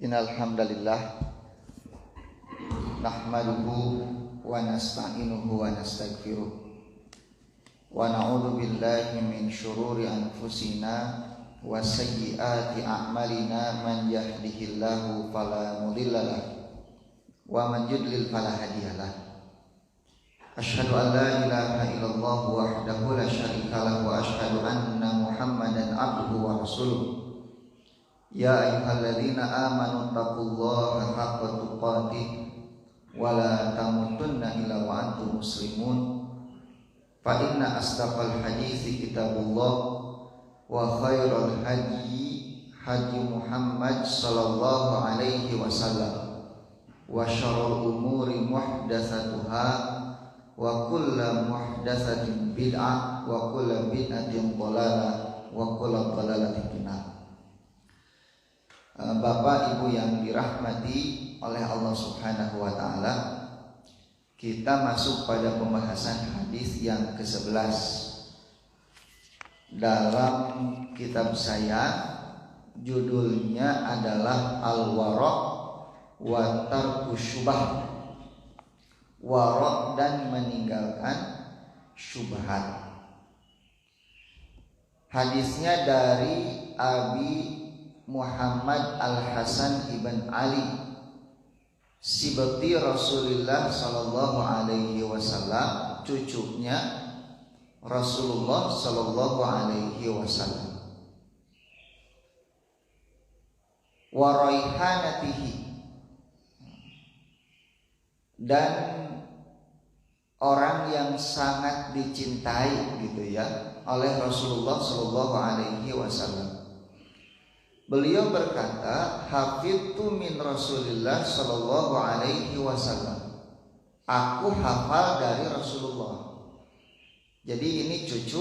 Innal hamdalillah nahmaduhu wa nasta'inuhu wa nastaghfiruh wa na'udzu billahi min syururi anfusina wa sayyiati a'malina. Man yahdihillahu fala mudhillalah wa man yudlil fala hadiyalah. Asyhadu an la ilaha illallah wahdahu la syarika lahu wa asyhadu anna Muhammadan abduhu wa rasuluh. Ya ayyuhalladzina amanu taqullaha haqqa tuqatih wa la tamutunna illa wa antum muslimun. Fa inna asdaqal hadithi kitabullah wa khairal hadyi hadyi Muhammad sallallahu alaihi wasallam wa syarrul umuri muhdatsatuha wa kullu muhdatsatin bid'ah wa kullu bid'atin dhalalah wa kullu dhalalatin finnar. Bapak Ibu yang dirahmati oleh Allah Subhanahu wa taala, kita masuk pada pembahasan hadis yang ke-11 dalam kitab saya. Judulnya adalah Al-Wara' wa Tarku Syubhat. Wara' dan meninggalkan syubhat. Hadisnya dari Abi Muhammad Al-Hasan ibn Ali sibti Rasulullah sallallahu alaihi wasallam, cucunya Rasulullah sallallahu alaihi wasallam. Wa raihanatihi, dan orang yang sangat dicintai gitu ya oleh Rasulullah sallallahu alaihi wasallam. Beliau berkata, hafidtu min Rasulillah sallallahu alaihi wasallam. Aku hafal dari Rasulullah. Jadi ini cucu,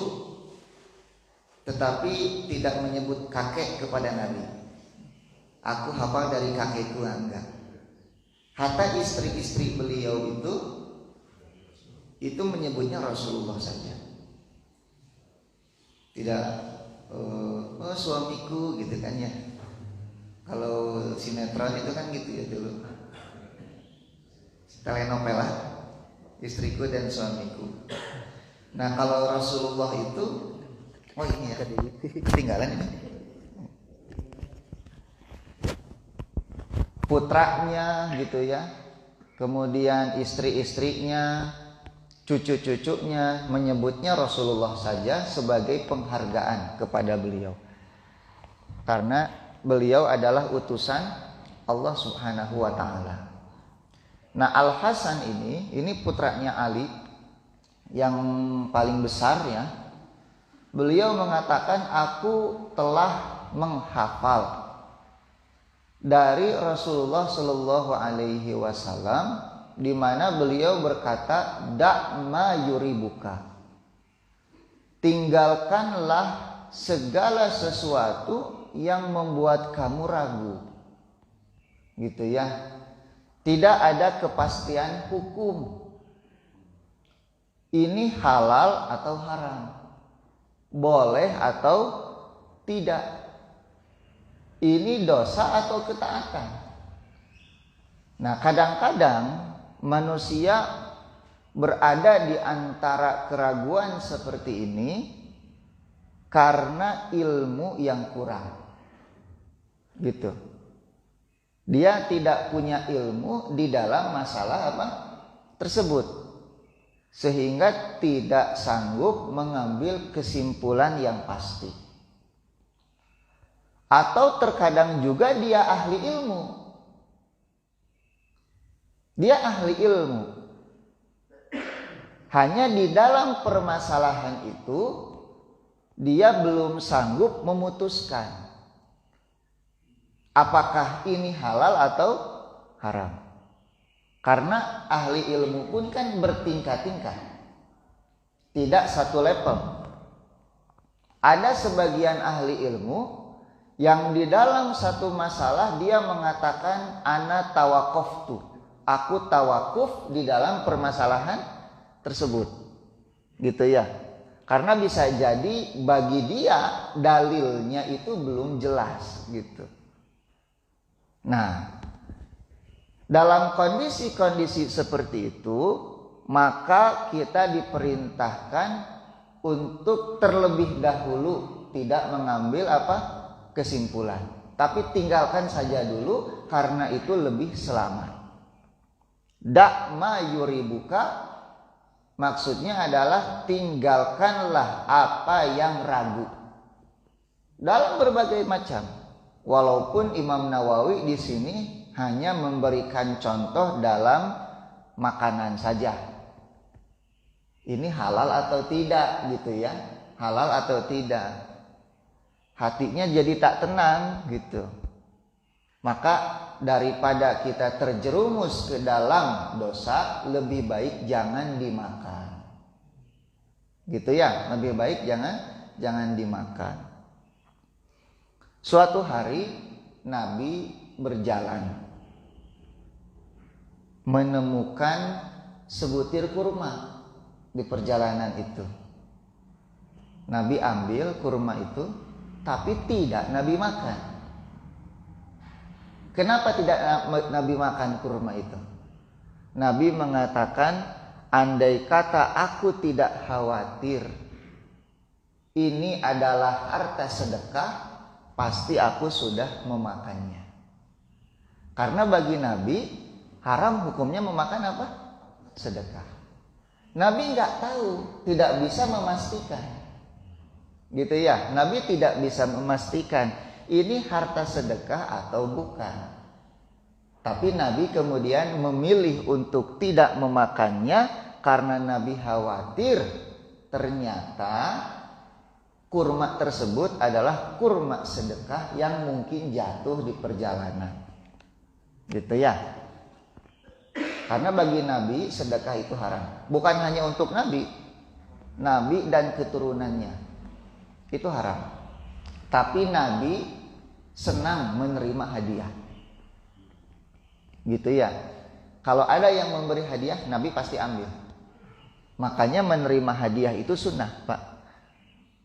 tetapi tidak menyebut kakek kepada Nabi. Aku hafal dari kakekku, enggak. Hatta istri-istri beliau itu menyebutnya Rasulullah saja. Tidak oh suamiku gitu kan ya. Kalau sinetron itu kan gitu ya dulu. Telenovela, istriku dan suamiku. Nah kalau Rasulullah itu, oh ini ya, ketinggalan ini. Putranya gitu ya. Kemudian istri-istrinya, cucu-cucunya menyebutnya Rasulullah saja sebagai penghargaan kepada beliau. Karena beliau adalah utusan Allah Subhanahu wa taala. Nah, Al-Hasan ini putranya Ali yang paling besar ya. Beliau mengatakan, aku telah menghafal dari Rasulullah sallallahu alaihi wasallam, di mana beliau berkata, da'ma yuribuka, tinggalkanlah segala sesuatu yang membuat kamu ragu, gitu ya. Tidak ada kepastian hukum, ini halal atau haram, boleh atau tidak, ini dosa atau ketaatan. Nah kadang-kadang manusia berada di antara keraguan seperti ini karena ilmu yang kurang. Gitu. Dia tidak punya ilmu di dalam masalah apa tersebut, sehingga tidak sanggup mengambil kesimpulan yang pasti. Atau terkadang juga dia ahli ilmu. Dia ahli ilmu. Hanya di dalam permasalahan itu dia belum sanggup memutuskan apakah ini halal atau haram. Karena ahli ilmu pun kan bertingkat-tingkat, tidak satu level. Ada sebagian ahli ilmu yang di dalam satu masalah dia mengatakan ana tawakuftu, aku tawakuf di dalam permasalahan tersebut, gitu ya. Karena bisa jadi bagi dia dalilnya itu belum jelas gitu. Nah, dalam kondisi-kondisi seperti itu, maka kita diperintahkan untuk terlebih dahulu tidak mengambil kesimpulan, tapi tinggalkan saja dulu karena itu lebih selamat. Da' ma yuribuka maksudnya adalah tinggalkanlah apa yang ragu dalam berbagai macam. Walaupun Imam Nawawi di sini hanya memberikan contoh dalam makanan saja. Ini halal atau tidak gitu ya. Halal atau tidak. Hatinya jadi tak tenang gitu. Maka daripada kita terjerumus ke dalam dosa, lebih baik jangan dimakan. Gitu ya, lebih baik jangan dimakan. Suatu hari Nabi berjalan menemukan sebutir kurma di perjalanan itu. Nabi ambil kurma itu, tapi tidak Nabi makan. Kenapa tidak Nabi makan kurma itu? Nabi mengatakan, andai kata aku tidak khawatir ini adalah harta sedekah, pasti aku sudah memakannya. Karena bagi Nabi haram hukumnya memakan sedekah. Nabi nggak tahu, tidak bisa memastikan, gitu ya. Nabi tidak bisa memastikan ini harta sedekah atau bukan. Tapi Nabi kemudian memilih untuk tidak memakannya karena Nabi khawatir ternyata kurma tersebut adalah kurma sedekah yang mungkin jatuh di perjalanan. Gitu ya. Karena bagi Nabi sedekah itu haram. Bukan hanya untuk Nabi dan keturunannya itu haram. Tapi Nabi senang menerima hadiah. Gitu ya. Kalau ada yang memberi hadiah, Nabi pasti ambil. Makanya menerima hadiah itu sunnah, Pak.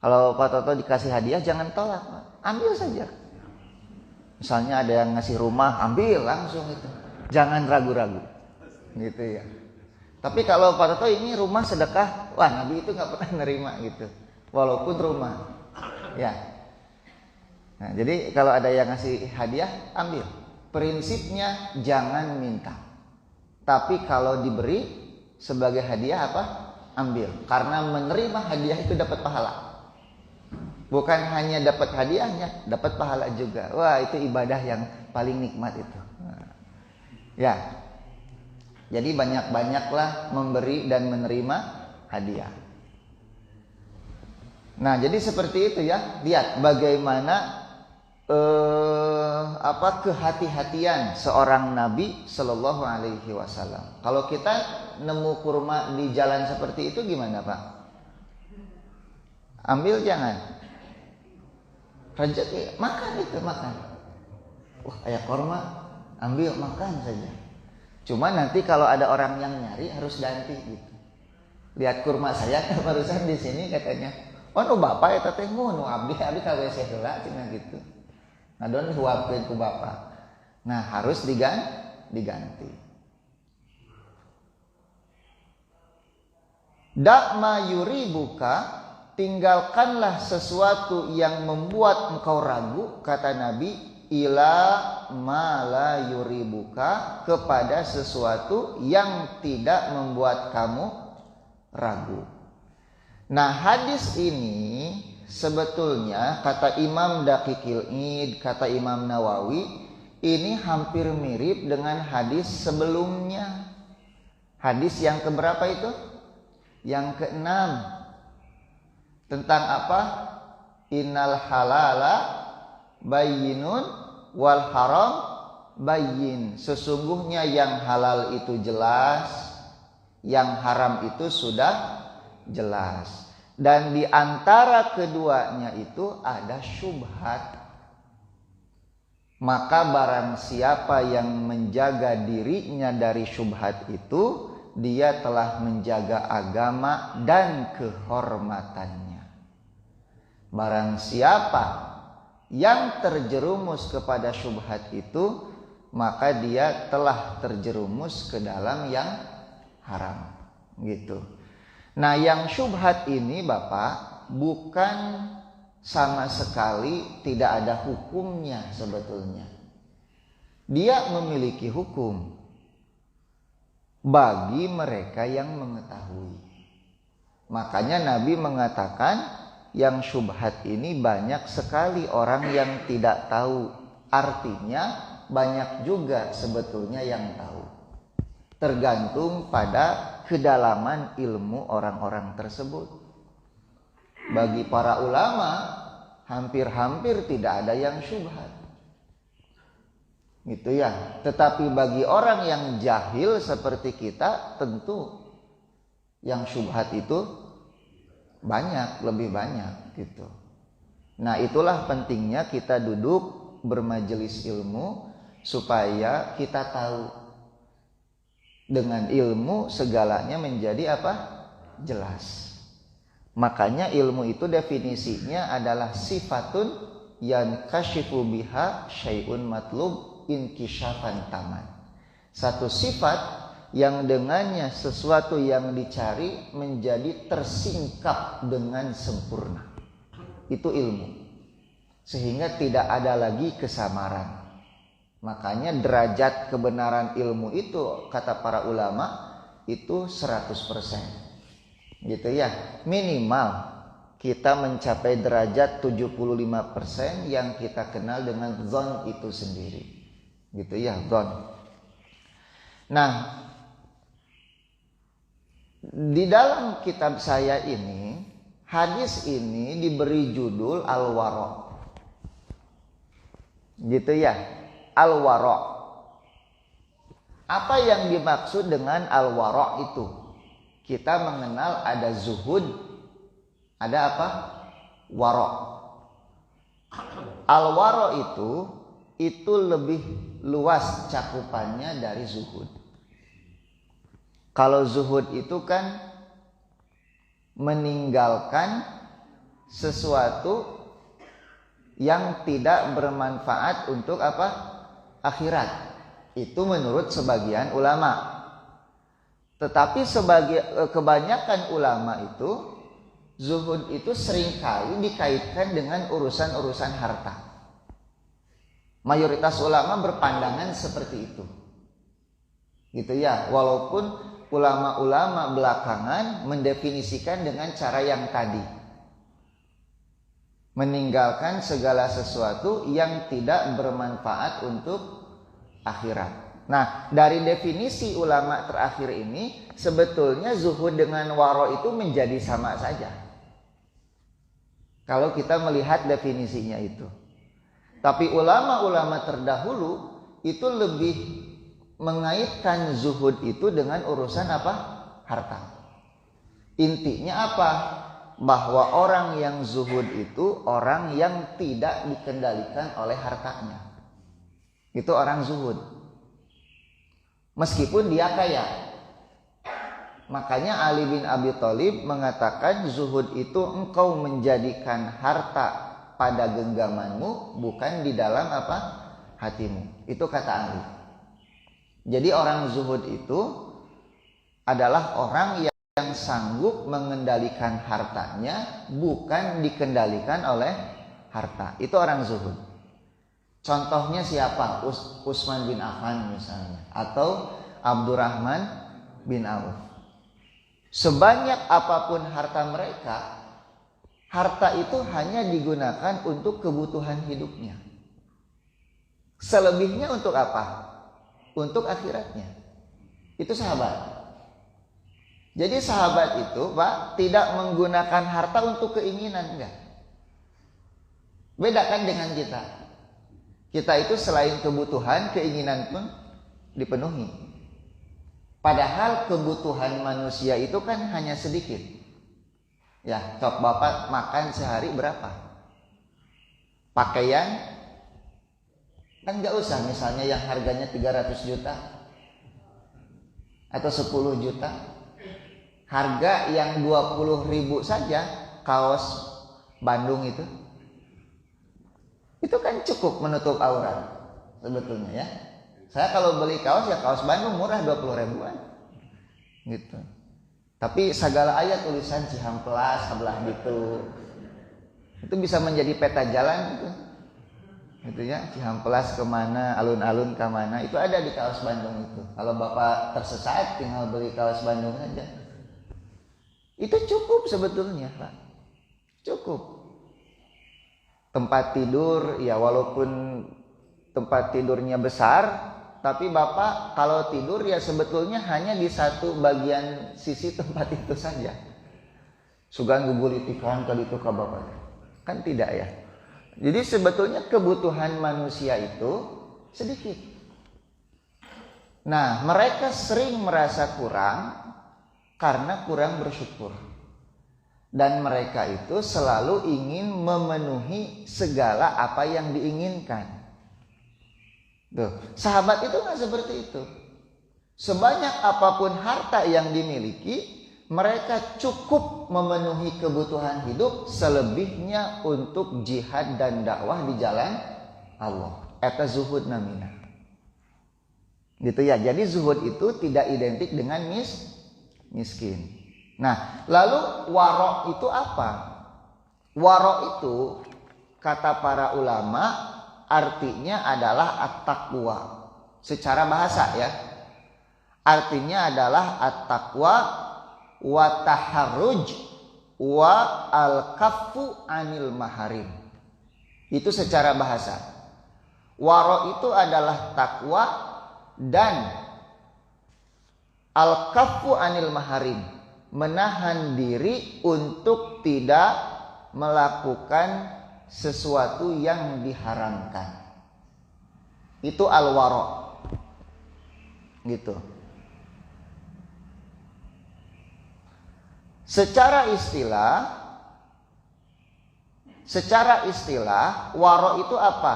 Kalau Pak Toto dikasih hadiah, jangan tolak, Pak. Ambil saja. Misalnya ada yang ngasih rumah, ambil langsung itu. Jangan ragu-ragu. Gitu ya. Tapi kalau Pak Toto ini rumah sedekah, wah Nabi itu gak pernah nerima gitu. Walaupun rumah. Ya. Nah, jadi kalau ada yang ngasih hadiah, ambil. Prinsipnya jangan minta. Tapi kalau diberi sebagai hadiah ambil. Karena menerima hadiah itu dapat pahala. Bukan hanya dapat hadiahnya, dapat pahala juga. Wah, itu ibadah yang paling nikmat itu. Nah, ya. Jadi banyak-banyaklah memberi dan menerima hadiah. Nah, jadi seperti itu ya. Lihat bagaimana kehati-hatian seorang Nabi Shallallahu Alaihi Wasallam. Kalau kita nemu kurma di jalan seperti itu gimana, Pak? Ambil jangan? Rezeki makan itu makan. Wah, ayah kurma, ambil makan saja. Cuma nanti kalau ada orang yang nyari harus ganti gitu. Lihat kurma saya barusan di sini katanya, oh nu bapak eta teh nu abdi KWC heula cenah gitu. Ngadon huapkeun ku bapak. Nah, harus diganti. Da ma yuribuka, tinggalkanlah sesuatu yang membuat engkau ragu, kata Nabi, ila ma la yuribuka, kepada sesuatu yang tidak membuat kamu ragu. Nah, hadis ini sebetulnya kata Imam Daqiqil Id, kata Imam Nawawi, ini hampir mirip dengan hadis sebelumnya. Hadis yang keberapa itu? Yang ke-6. Tentang apa? Innal halala bayyinun wal haram bayyin. Sesungguhnya yang halal itu jelas, yang haram itu sudah jelas. Dan di antara keduanya itu ada syubhat. Maka barang siapa yang menjaga dirinya dari syubhat itu, dia telah menjaga agama dan kehormatannya. Barang siapa yang terjerumus kepada syubhat itu, maka dia telah terjerumus ke dalam yang haram gitu. Nah, yang syubhat ini Bapak bukan sama sekali tidak ada hukumnya sebetulnya. Dia memiliki hukum bagi mereka yang mengetahui. Makanya Nabi mengatakan yang syubhat ini banyak sekali orang yang tidak tahu. Artinya banyak juga sebetulnya yang tahu. Tergantung pada kedalaman ilmu orang-orang tersebut. Bagi para ulama hampir-hampir tidak ada yang syubhat. Gitu ya. Tetapi bagi orang yang jahil seperti kita tentu yang syubhat itu banyak, lebih banyak gitu. Nah, itulah pentingnya kita duduk bermajelis ilmu supaya kita tahu. Dengan ilmu segalanya menjadi apa? Jelas. Makanya ilmu itu definisinya adalah sifatun yankashifu biha syai'un matlub inkisyafan taman. Satu sifat yang dengannya sesuatu yang dicari menjadi tersingkap dengan sempurna. Itu ilmu. Sehingga tidak ada lagi kesamaran. Makanya derajat kebenaran ilmu itu kata para ulama itu 100%. Gitu ya. Minimal kita mencapai derajat 75% yang kita kenal dengan zon itu sendiri. Gitu ya, zon. Nah, di dalam kitab saya ini, hadis ini diberi judul Al-Wara'. Gitu ya, Al-Wara'. Apa yang dimaksud dengan Al-Wara' itu? Kita mengenal ada zuhud, ada apa? Wara'. Al-Wara' itu lebih luas cakupannya dari zuhud. Kalau zuhud itu kan meninggalkan sesuatu yang tidak bermanfaat untuk apa? Akhirat. Itu menurut sebagian ulama. Tetapi kebanyakan ulama itu zuhud itu seringkali dikaitkan dengan urusan-urusan harta. Mayoritas ulama berpandangan seperti itu. Gitu ya, walaupun ulama-ulama belakangan mendefinisikan dengan cara yang tadi. Meninggalkan segala sesuatu yang tidak bermanfaat untuk akhirat. Nah, dari definisi ulama terakhir ini, sebetulnya zuhud dengan waro itu menjadi sama saja. Kalau kita melihat definisinya itu. Tapi ulama-ulama terdahulu itu lebih mengaitkan zuhud itu dengan urusan apa? Harta. Intinya apa? Bahwa orang yang zuhud itu orang yang tidak dikendalikan oleh hartanya. Itu orang zuhud. Meskipun dia kaya. Makanya Ali bin Abi Thalib mengatakan zuhud itu engkau menjadikan harta pada genggamanmu, bukan di dalam apa? Hatimu. Itu kata Ali. Jadi orang zuhud itu adalah orang yang sanggup mengendalikan hartanya, bukan dikendalikan oleh harta. Itu orang zuhud. Contohnya siapa? Utsman bin Affan misalnya, atau Abdurrahman bin Auf. Sebanyak apapun harta mereka, harta itu hanya digunakan untuk kebutuhan hidupnya. Selebihnya untuk apa? Untuk akhiratnya. Itu sahabat. Jadi sahabat itu, Pak, tidak menggunakan harta untuk keinginan, enggak. Bedakan dengan kita. Kita itu selain kebutuhan, keinginan pun dipenuhi. Padahal kebutuhan manusia itu kan hanya sedikit. Ya, cok bapak makan sehari berapa? Pakaian kan gak usah, misalnya yang harganya 300 juta atau 10 juta. Harga yang 20.000 saja kaos Bandung itu kan cukup menutup aurat sebetulnya ya. Saya kalau beli kaos ya kaos Bandung murah 20 ribuan. Gitu. Tapi segala ayat tulisan Cihamplas sebelah gitu. Itu bisa menjadi peta jalan gitu. Gitu ya, Cihamplas kemana, alun-alun kemana, itu ada di kaos Bandung itu. Kalau Bapak tersesat tinggal beli kaos Bandung aja. Itu cukup sebetulnya, Pak. Cukup. Tempat tidur ya walaupun tempat tidurnya besar, tapi Bapak kalau tidur ya sebetulnya hanya di satu bagian sisi tempat itu saja. Sugan gugulitikan kali itu ke Bapak. Kan tidak ya. Jadi sebetulnya kebutuhan manusia itu sedikit. Nah, mereka sering merasa kurang karena kurang bersyukur. Dan mereka itu selalu ingin memenuhi segala apa yang diinginkan. Tuh, sahabat itu nggak seperti itu. Sebanyak apapun harta yang dimiliki, mereka cukup memenuhi kebutuhan hidup, selebihnya untuk jihad dan dakwah di jalan Allah. Eta zuhud namina. Gitu ya. Jadi zuhud itu tidak identik dengan miskin. Nah, lalu warok itu apa? Warok itu kata para ulama artinya adalah at-taqwa. Secara bahasa ya. Artinya adalah at-taqwa wa taharruj wa al-kaffu anil maharim. Itu secara bahasa. Warok itu adalah takwa dan al-kaffu anil maharim. Menahan diri untuk tidak melakukan sesuatu yang diharamkan. Itu al-wara. Gitu. Secara istilah wara itu apa?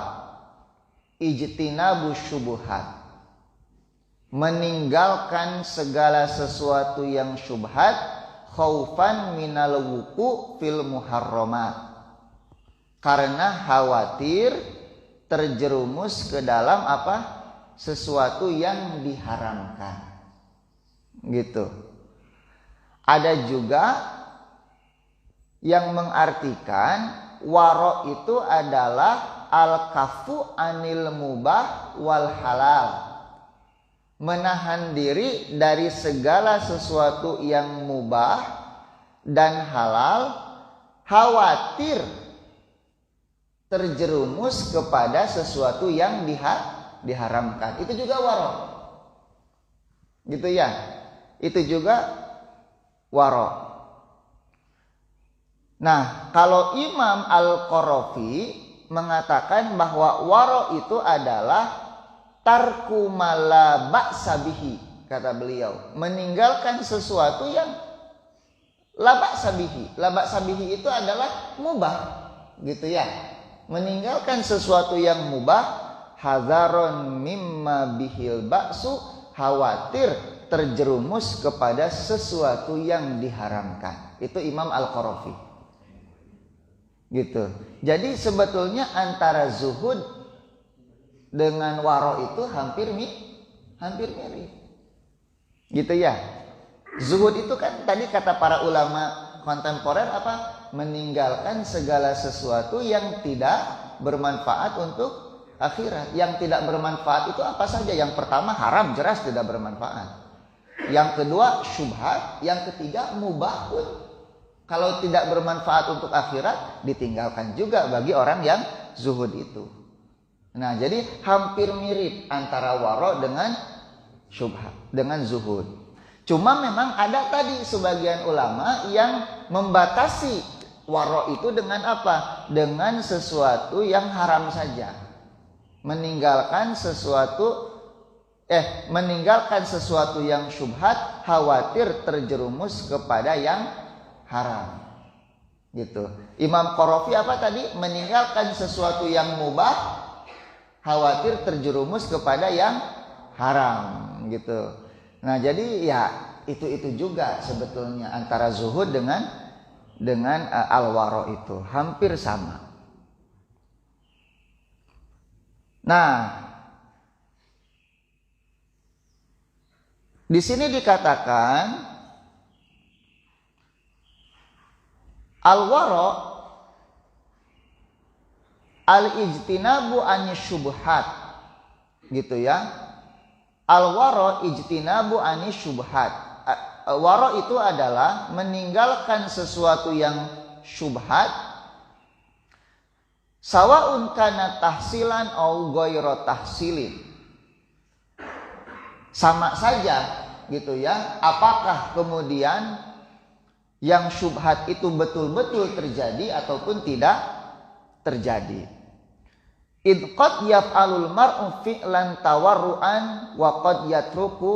Ijtinabus syubhat. Meninggalkan segala sesuatu yang syubhat, khaufan minal wuqu fil muharramat. Karena khawatir terjerumus ke dalam apa? Sesuatu yang diharamkan. Gitu. Ada juga yang mengartikan waro itu adalah al-kafu anil mubah wal halal. Menahan diri dari segala sesuatu yang mubah dan halal, khawatir terjerumus kepada sesuatu yang diharamkan. Itu juga waro. Gitu ya. Itu juga waro. Nah, kalau Imam Al-Qarafi mengatakan bahwa waro itu adalah tarku mala ba'sa bihi, kata beliau, meninggalkan sesuatu yang la ba'sa bihi. La ba'sa bihi itu adalah mubah, gitu ya. Meninggalkan sesuatu yang mubah, hadzaron mimma bihil ba'su, khawatir terjerumus kepada sesuatu yang diharamkan. Itu Imam Al-Qarafi. Gitu. Jadi sebetulnya antara zuhud dengan waro itu hampir mirip. Gitu ya. Zuhud itu kan tadi kata para ulama kontemporer apa? Meninggalkan segala sesuatu yang tidak bermanfaat untuk akhirat. Yang tidak bermanfaat itu apa saja? Yang pertama haram, jelas tidak bermanfaat. Yang kedua syubhat, yang ketiga mubah pun kalau tidak bermanfaat untuk akhirat ditinggalkan juga bagi orang yang zuhud itu. Nah, jadi hampir mirip antara waro dengan syubhat, dengan zuhud. Cuma memang ada tadi sebagian ulama yang membatasi waro itu dengan apa? Dengan sesuatu yang haram saja. Meninggalkan sesuatu yang syubhat, khawatir terjerumus kepada yang haram. Gitu. Imam Qarafi apa tadi? Meninggalkan sesuatu yang mubah, khawatir terjerumus kepada yang haram, gitu. Nah, jadi ya itu juga sebetulnya antara zuhud dengan al-waro itu hampir sama. Nah, Di sini dikatakan al-wara al-ijtinabu anisyubhat, gitu ya. Al-wara ijtinabu anisyubhat. Wara itu adalah meninggalkan sesuatu yang syubhat, sawaun kana tahsilan au ghairu tahsilin. Sama saja gitu ya, apakah kemudian yang syubhat itu betul-betul terjadi ataupun tidak terjadi. Id qad yaf'alul mar'u fi'lan tawarruan wa qad yatruku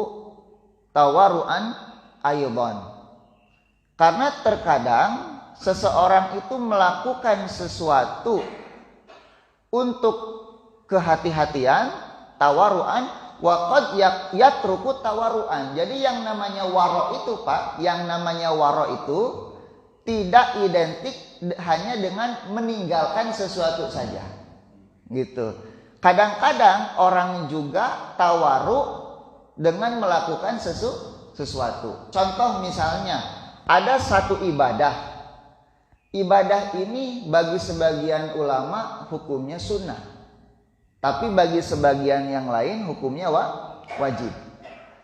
tawarruan aydan. Karena terkadang seseorang itu melakukan sesuatu untuk kehati-hatian, tawarruan, wa qad yatruku tawarruan. Jadi yang namanya waro itu, Pak, yang namanya waro itu tidak identik hanya dengan meninggalkan sesuatu saja. Gitu. Kadang-kadang orang juga tawaru dengan melakukan sesuatu. Contoh misalnya, ada satu ibadah. Ibadah ini bagi sebagian ulama hukumnya sunnah. Tapi bagi sebagian yang lain hukumnya wajib.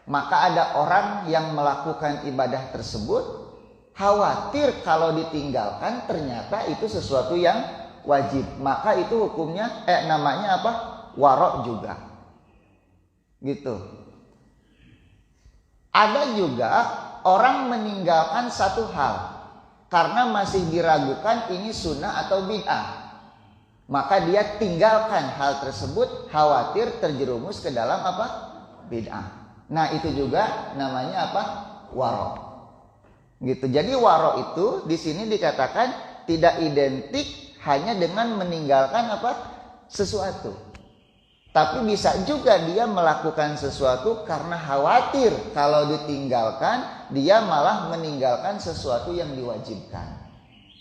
Maka ada orang yang melakukan ibadah tersebut khawatir kalau ditinggalkan ternyata itu sesuatu yang wajib. Maka itu hukumnya namanya apa? Waro juga. Gitu. Ada juga orang meninggalkan satu hal karena masih diragukan ini sunnah atau bid'ah. Maka dia tinggalkan hal tersebut khawatir terjerumus ke dalam apa? Bid'ah. Nah, itu juga namanya apa? Waro. Gitu. Jadi waro itu di sini dikatakan tidak identik hanya dengan meninggalkan apa? Sesuatu. Tapi bisa juga dia melakukan sesuatu karena khawatir kalau ditinggalkan dia malah meninggalkan sesuatu yang diwajibkan.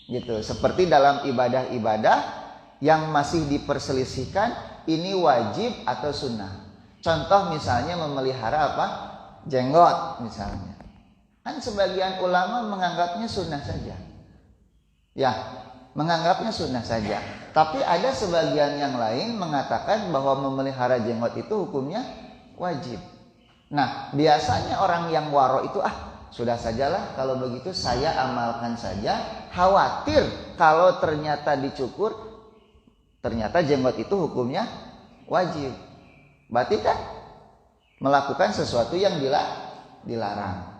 Gitu. Seperti dalam ibadah-ibadah yang masih diperselisihkan ini wajib atau sunnah. Contoh misalnya memelihara apa? Jenggot misalnya. Kan sebagian ulama menganggapnya sunnah saja. Ya, menganggapnya sunnah saja. Tapi ada sebagian yang lain mengatakan bahwa memelihara jenggot itu hukumnya wajib. Nah, biasanya orang yang waro itu sudah sajalah kalau begitu saya amalkan saja. Khawatir kalau ternyata dicukur ternyata jenggot itu hukumnya wajib. Berarti kan melakukan sesuatu yang dilarang.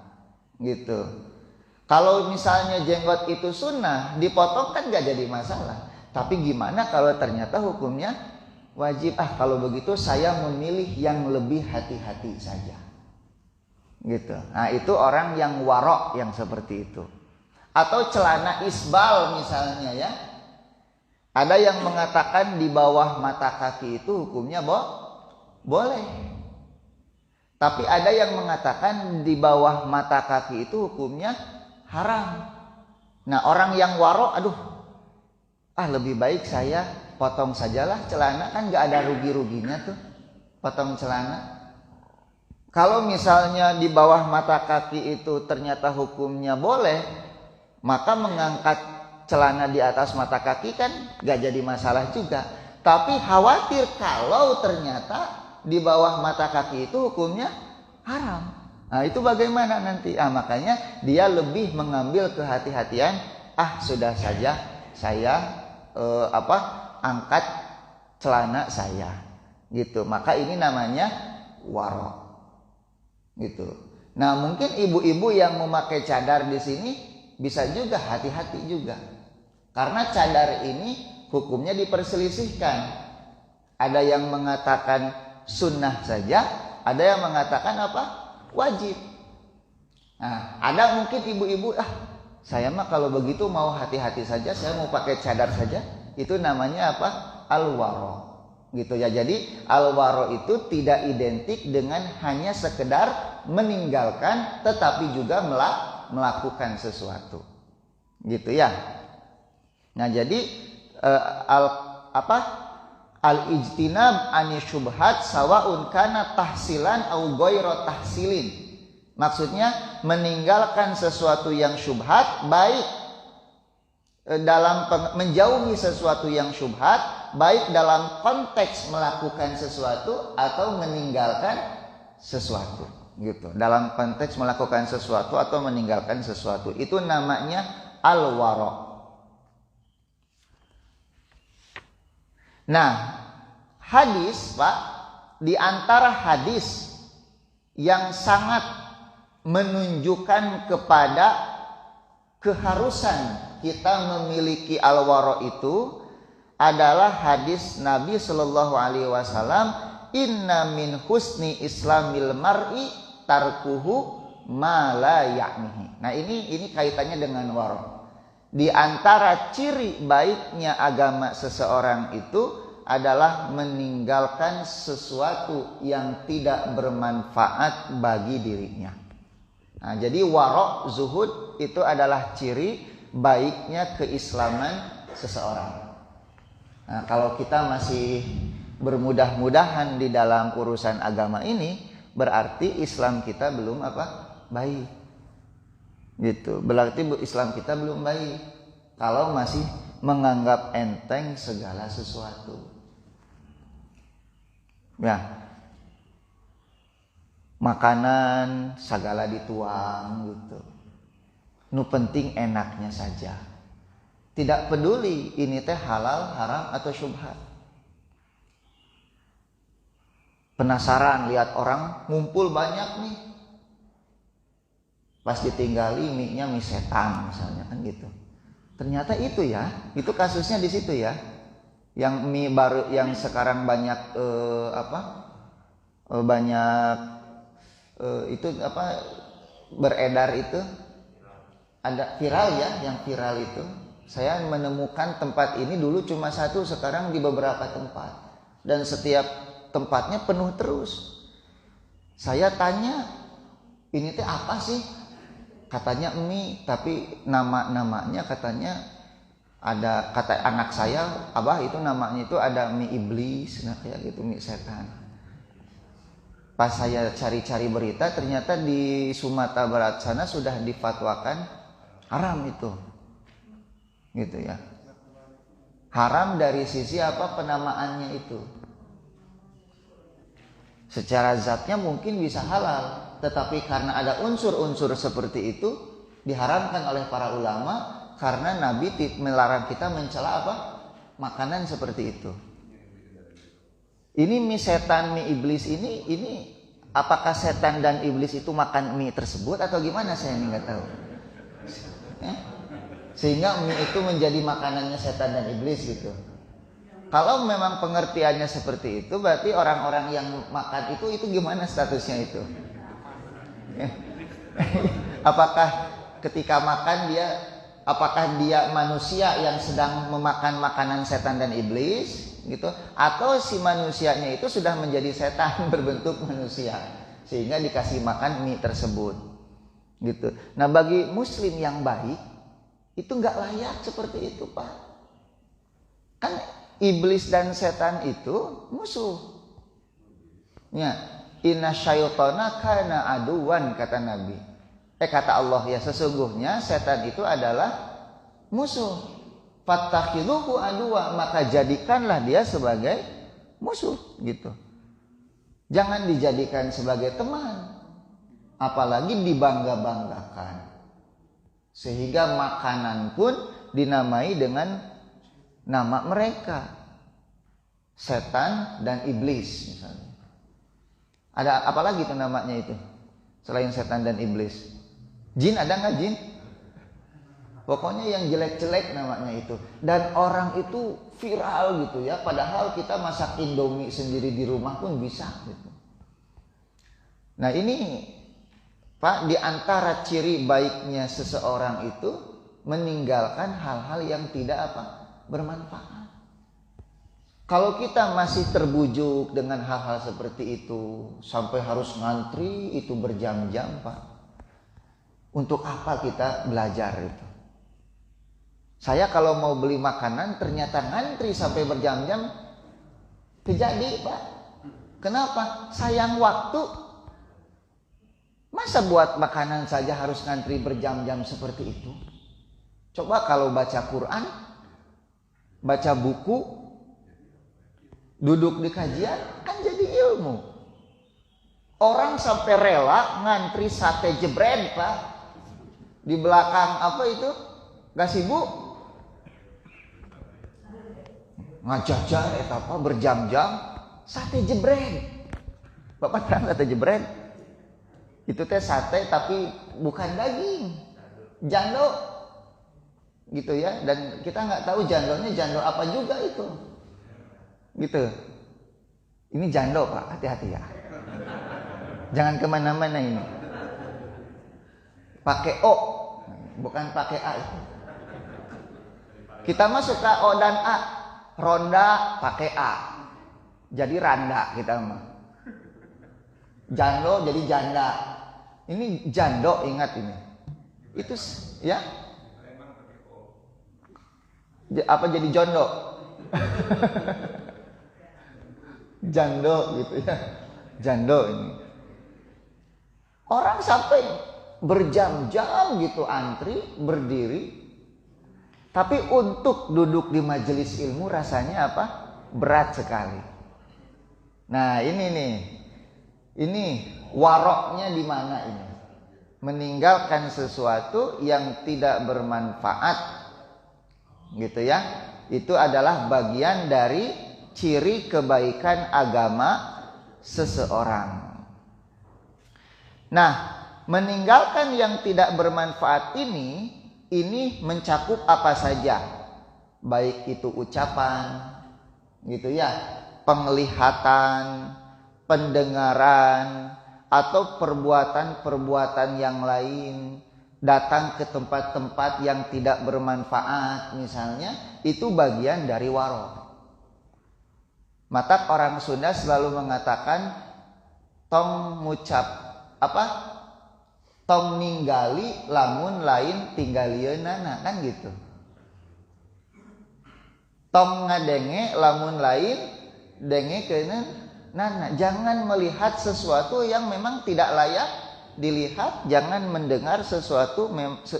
Gitu. Kalau misalnya jenggot itu sunnah, dipotong kan gak jadi masalah. Tapi gimana kalau ternyata hukumnya wajib? Kalau begitu saya memilih yang lebih hati-hati saja. Gitu. Nah, itu orang yang warok yang seperti itu. Atau celana isbal misalnya ya. Ada yang mengatakan di bawah mata kaki itu hukumnya boleh. Tapi ada yang mengatakan di bawah mata kaki itu hukumnya haram. Nah, orang yang waro, lebih baik saya potong sajalah celana, kan gak ada rugi-ruginya tuh potong celana. Kalau misalnya di bawah mata kaki itu ternyata hukumnya boleh, maka mengangkat celana di atas mata kaki kan gak jadi masalah juga. Tapi khawatir kalau ternyata di bawah mata kaki itu hukumnya haram. Nah, itu bagaimana nanti? Makanya dia lebih mengambil kehati-hatian. Sudah saja saya angkat celana saya. Gitu. Maka ini namanya waro. Gitu. Nah, mungkin ibu-ibu yang memakai cadar di sini bisa juga hati-hati juga. Karena cadar ini hukumnya diperselisihkan. Ada yang mengatakan sunnah saja, ada yang mengatakan apa? Wajib. Nah, ada mungkin ibu-ibu, saya mah kalau begitu mau hati-hati saja, saya mau pakai cadar saja. Itu namanya apa? Al-waro. Gitu ya. Jadi al-waro itu tidak identik dengan hanya sekedar meninggalkan, tetapi juga melakukan sesuatu. Gitu ya. Nah, jadi al-ijtinab ani syubhat sawaun kana tahsilan au ghairu tahsilin. Maksudnya meninggalkan sesuatu yang syubhat, baik dalam menjauhi sesuatu yang syubhat, baik dalam konteks melakukan sesuatu atau meninggalkan sesuatu, gitu. Dalam konteks melakukan sesuatu atau meninggalkan sesuatu, itu namanya al-wara'. Nah, hadis, Pak, di antara hadis yang sangat menunjukkan kepada keharusan kita memiliki al-wara' itu adalah hadis Nabi Shallallahu Alaihi Wasallam, inna min husni islamil mar'i tarkuhu ma la ya'nihi. Nah, ini kaitannya dengan wara'. Di antara ciri baiknya agama seseorang itu adalah meninggalkan sesuatu yang tidak bermanfaat bagi dirinya. Nah, jadi wara', zuhud itu adalah ciri baiknya keislaman seseorang. Nah, kalau kita masih bermudah-mudahan di dalam urusan agama ini, berarti Islam kita belum baik. Gitu. Berarti Islam kita belum baik kalau masih menganggap enteng segala sesuatu. Ya. Makanan segala dituang gitu. Nu penting enaknya saja. Tidak peduli ini teh halal, haram atau syubhat. Penasaran lihat orang ngumpul banyak nih. Pas ditinggali mie-nya mie setan misalnya, kan gitu. Ternyata itu ya, itu kasusnya di situ ya. Yang mie baru yang sekarang banyak beredar itu, ada viral ya, yang viral itu. Saya menemukan tempat ini dulu cuma satu, sekarang di beberapa tempat. Dan setiap tempatnya penuh terus. Saya tanya, ini teh apa sih? Katanya mie, tapi namanya katanya ada, kata anak saya, abah itu namanya itu ada mie iblis, nah kayak gitu, mie setan. Pas saya cari-cari berita, ternyata di Sumatera Barat sana sudah difatwakan haram itu, gitu ya. Haram dari sisi apa, penamaannya itu. Secara zatnya mungkin bisa halal, tetapi karena ada unsur-unsur seperti itu diharamkan oleh para ulama, karena Nabi melarang kita mencela makanan seperti itu. Ini mie setan, mie iblis ini apakah setan dan iblis itu makan mie tersebut atau gimana, saya nggak tahu. Sehingga mie itu menjadi makanannya setan dan iblis gitu. Kalau memang pengertiannya seperti itu, berarti orang-orang yang makan itu gimana statusnya itu? Apakah ketika makan apakah dia manusia yang sedang memakan makanan setan dan iblis gitu, atau si manusianya itu sudah menjadi setan berbentuk manusia sehingga dikasih makan mie tersebut gitu. Nah, bagi muslim yang baik itu nggak layak seperti itu, Pak. Kan iblis dan setan itu musuh. Ya, inna syaitana kana aduwan, kata Nabi. Kata Allah, ya sesungguhnya setan itu adalah musuh. Fattakhiluhu aduwa, maka jadikanlah dia sebagai musuh gitu. Jangan dijadikan sebagai teman, apalagi dibangga-banggakan. Sehingga makanan pun dinamai dengan nama mereka, setan dan iblis misalnya. Ada apa lagi itu namanya itu selain setan dan iblis? Jin ada nggak jin? Pokoknya yang jelek-jelek namanya itu. Dan orang itu viral gitu ya, padahal kita masak Indomie sendiri di rumah pun bisa gitu. Nah ini, Pak, di antara ciri baiknya seseorang itu meninggalkan hal-hal yang tidak bermanfaat. Kalau kita masih terbujuk dengan hal-hal seperti itu, sampai harus ngantri itu berjam-jam, Pak. Untuk apa kita belajar itu? Saya kalau mau beli makanan ternyata ngantri sampai berjam-jam, terjadi, Pak. Kenapa? Sayang waktu. Masa buat makanan saja harus ngantri berjam-jam seperti itu? Coba kalau baca Quran, baca buku, duduk di kajian, kan jadi ilmu. Orang sampai rela ngantri sate jebret, Pak. Di belakang apa itu? Gasibu. Ngajajar eta apa berjam-jam sate jebret. Bapak tahu sate jebret? Itu teh sate tapi bukan daging. Jando. Gitu ya, dan kita nggak tahu jandonya jando apa juga itu. Gitu. Ini jando, Pak, hati-hati ya. Jangan kemana-mana ini. Pakai O, bukan pakai A. Kita masuk ke O dan A. Ronda pakai A. Jadi randa kita mah. Jando jadi janda. Ini jando, ingat ini. Itu ya. Apa jadi jondo? Jando gitu ya. Jando ini. Orang sampai berjam-jam gitu antri, berdiri. Tapi untuk duduk di majelis ilmu rasanya apa? Berat sekali. Nah, ini nih. Ini waroknya di mana ini? Meninggalkan sesuatu yang tidak bermanfaat. Gitu ya. Itu adalah bagian dari ciri kebaikan agama seseorang. Nah, meninggalkan yang tidak bermanfaat ini mencakup apa saja. Baik itu ucapan, gitu ya, penglihatan, pendengaran, atau perbuatan-perbuatan yang lain. Datang ke tempat-tempat yang tidak bermanfaat misalnya, itu bagian dari warok. Maka orang Sunda selalu mengatakan tong ngucap apa? Tong ninggali lamun lain tinggalieunan, kan gitu. Tong ngadenge lamun lain dengekeun nana. Jangan melihat sesuatu yang memang tidak layak dilihat, jangan mendengar sesuatu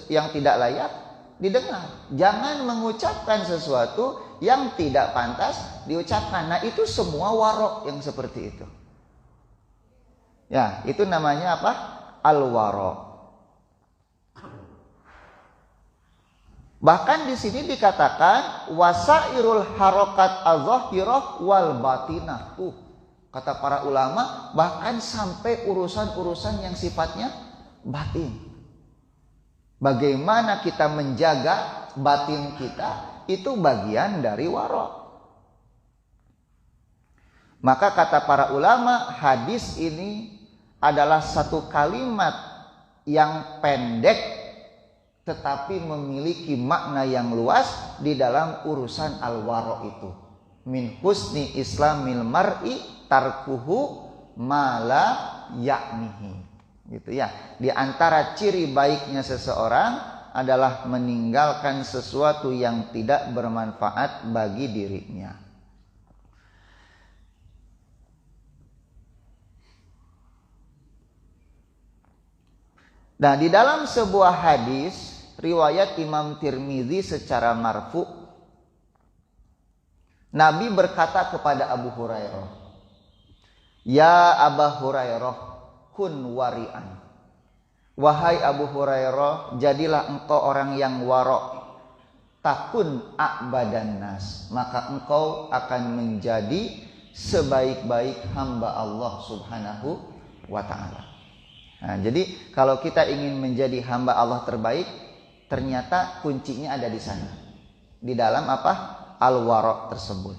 yang tidak layak didengar. Jangan mengucapkan sesuatu yang tidak pantas diucapkan. Nah, itu semua warok yang seperti itu. Ya, itu namanya apa? Al-warok. Bahkan di sini dikatakan wasairul harokat az-zahirah wal batinah. Kata para ulama, bahkan sampai urusan-urusan yang sifatnya batin. Bagaimana kita menjaga batin kita, itu bagian dari warok. Maka kata para ulama, hadis ini adalah satu kalimat yang pendek tetapi memiliki makna yang luas di dalam urusan al-waro itu. Min husni islamil mar'i tarkuhu mala yaknihi. Gitu ya. Di antara ciri baiknya seseorang adalah meninggalkan sesuatu yang tidak bermanfaat bagi dirinya. Nah, di dalam sebuah hadis riwayat Imam Tirmizi secara marfu, Nabi berkata kepada Abu Hurairah, "Ya Abu Hurairah, kun wari'an." Wahai Abu Hurairah, jadilah engkau orang yang warok. Takun a'badan nas, maka engkau akan menjadi sebaik-baik hamba Allah Subhanahu wa ta'ala. Nah, jadi kalau kita ingin menjadi hamba Allah terbaik, ternyata kuncinya ada di sana. Di dalam apa? Al-warok tersebut.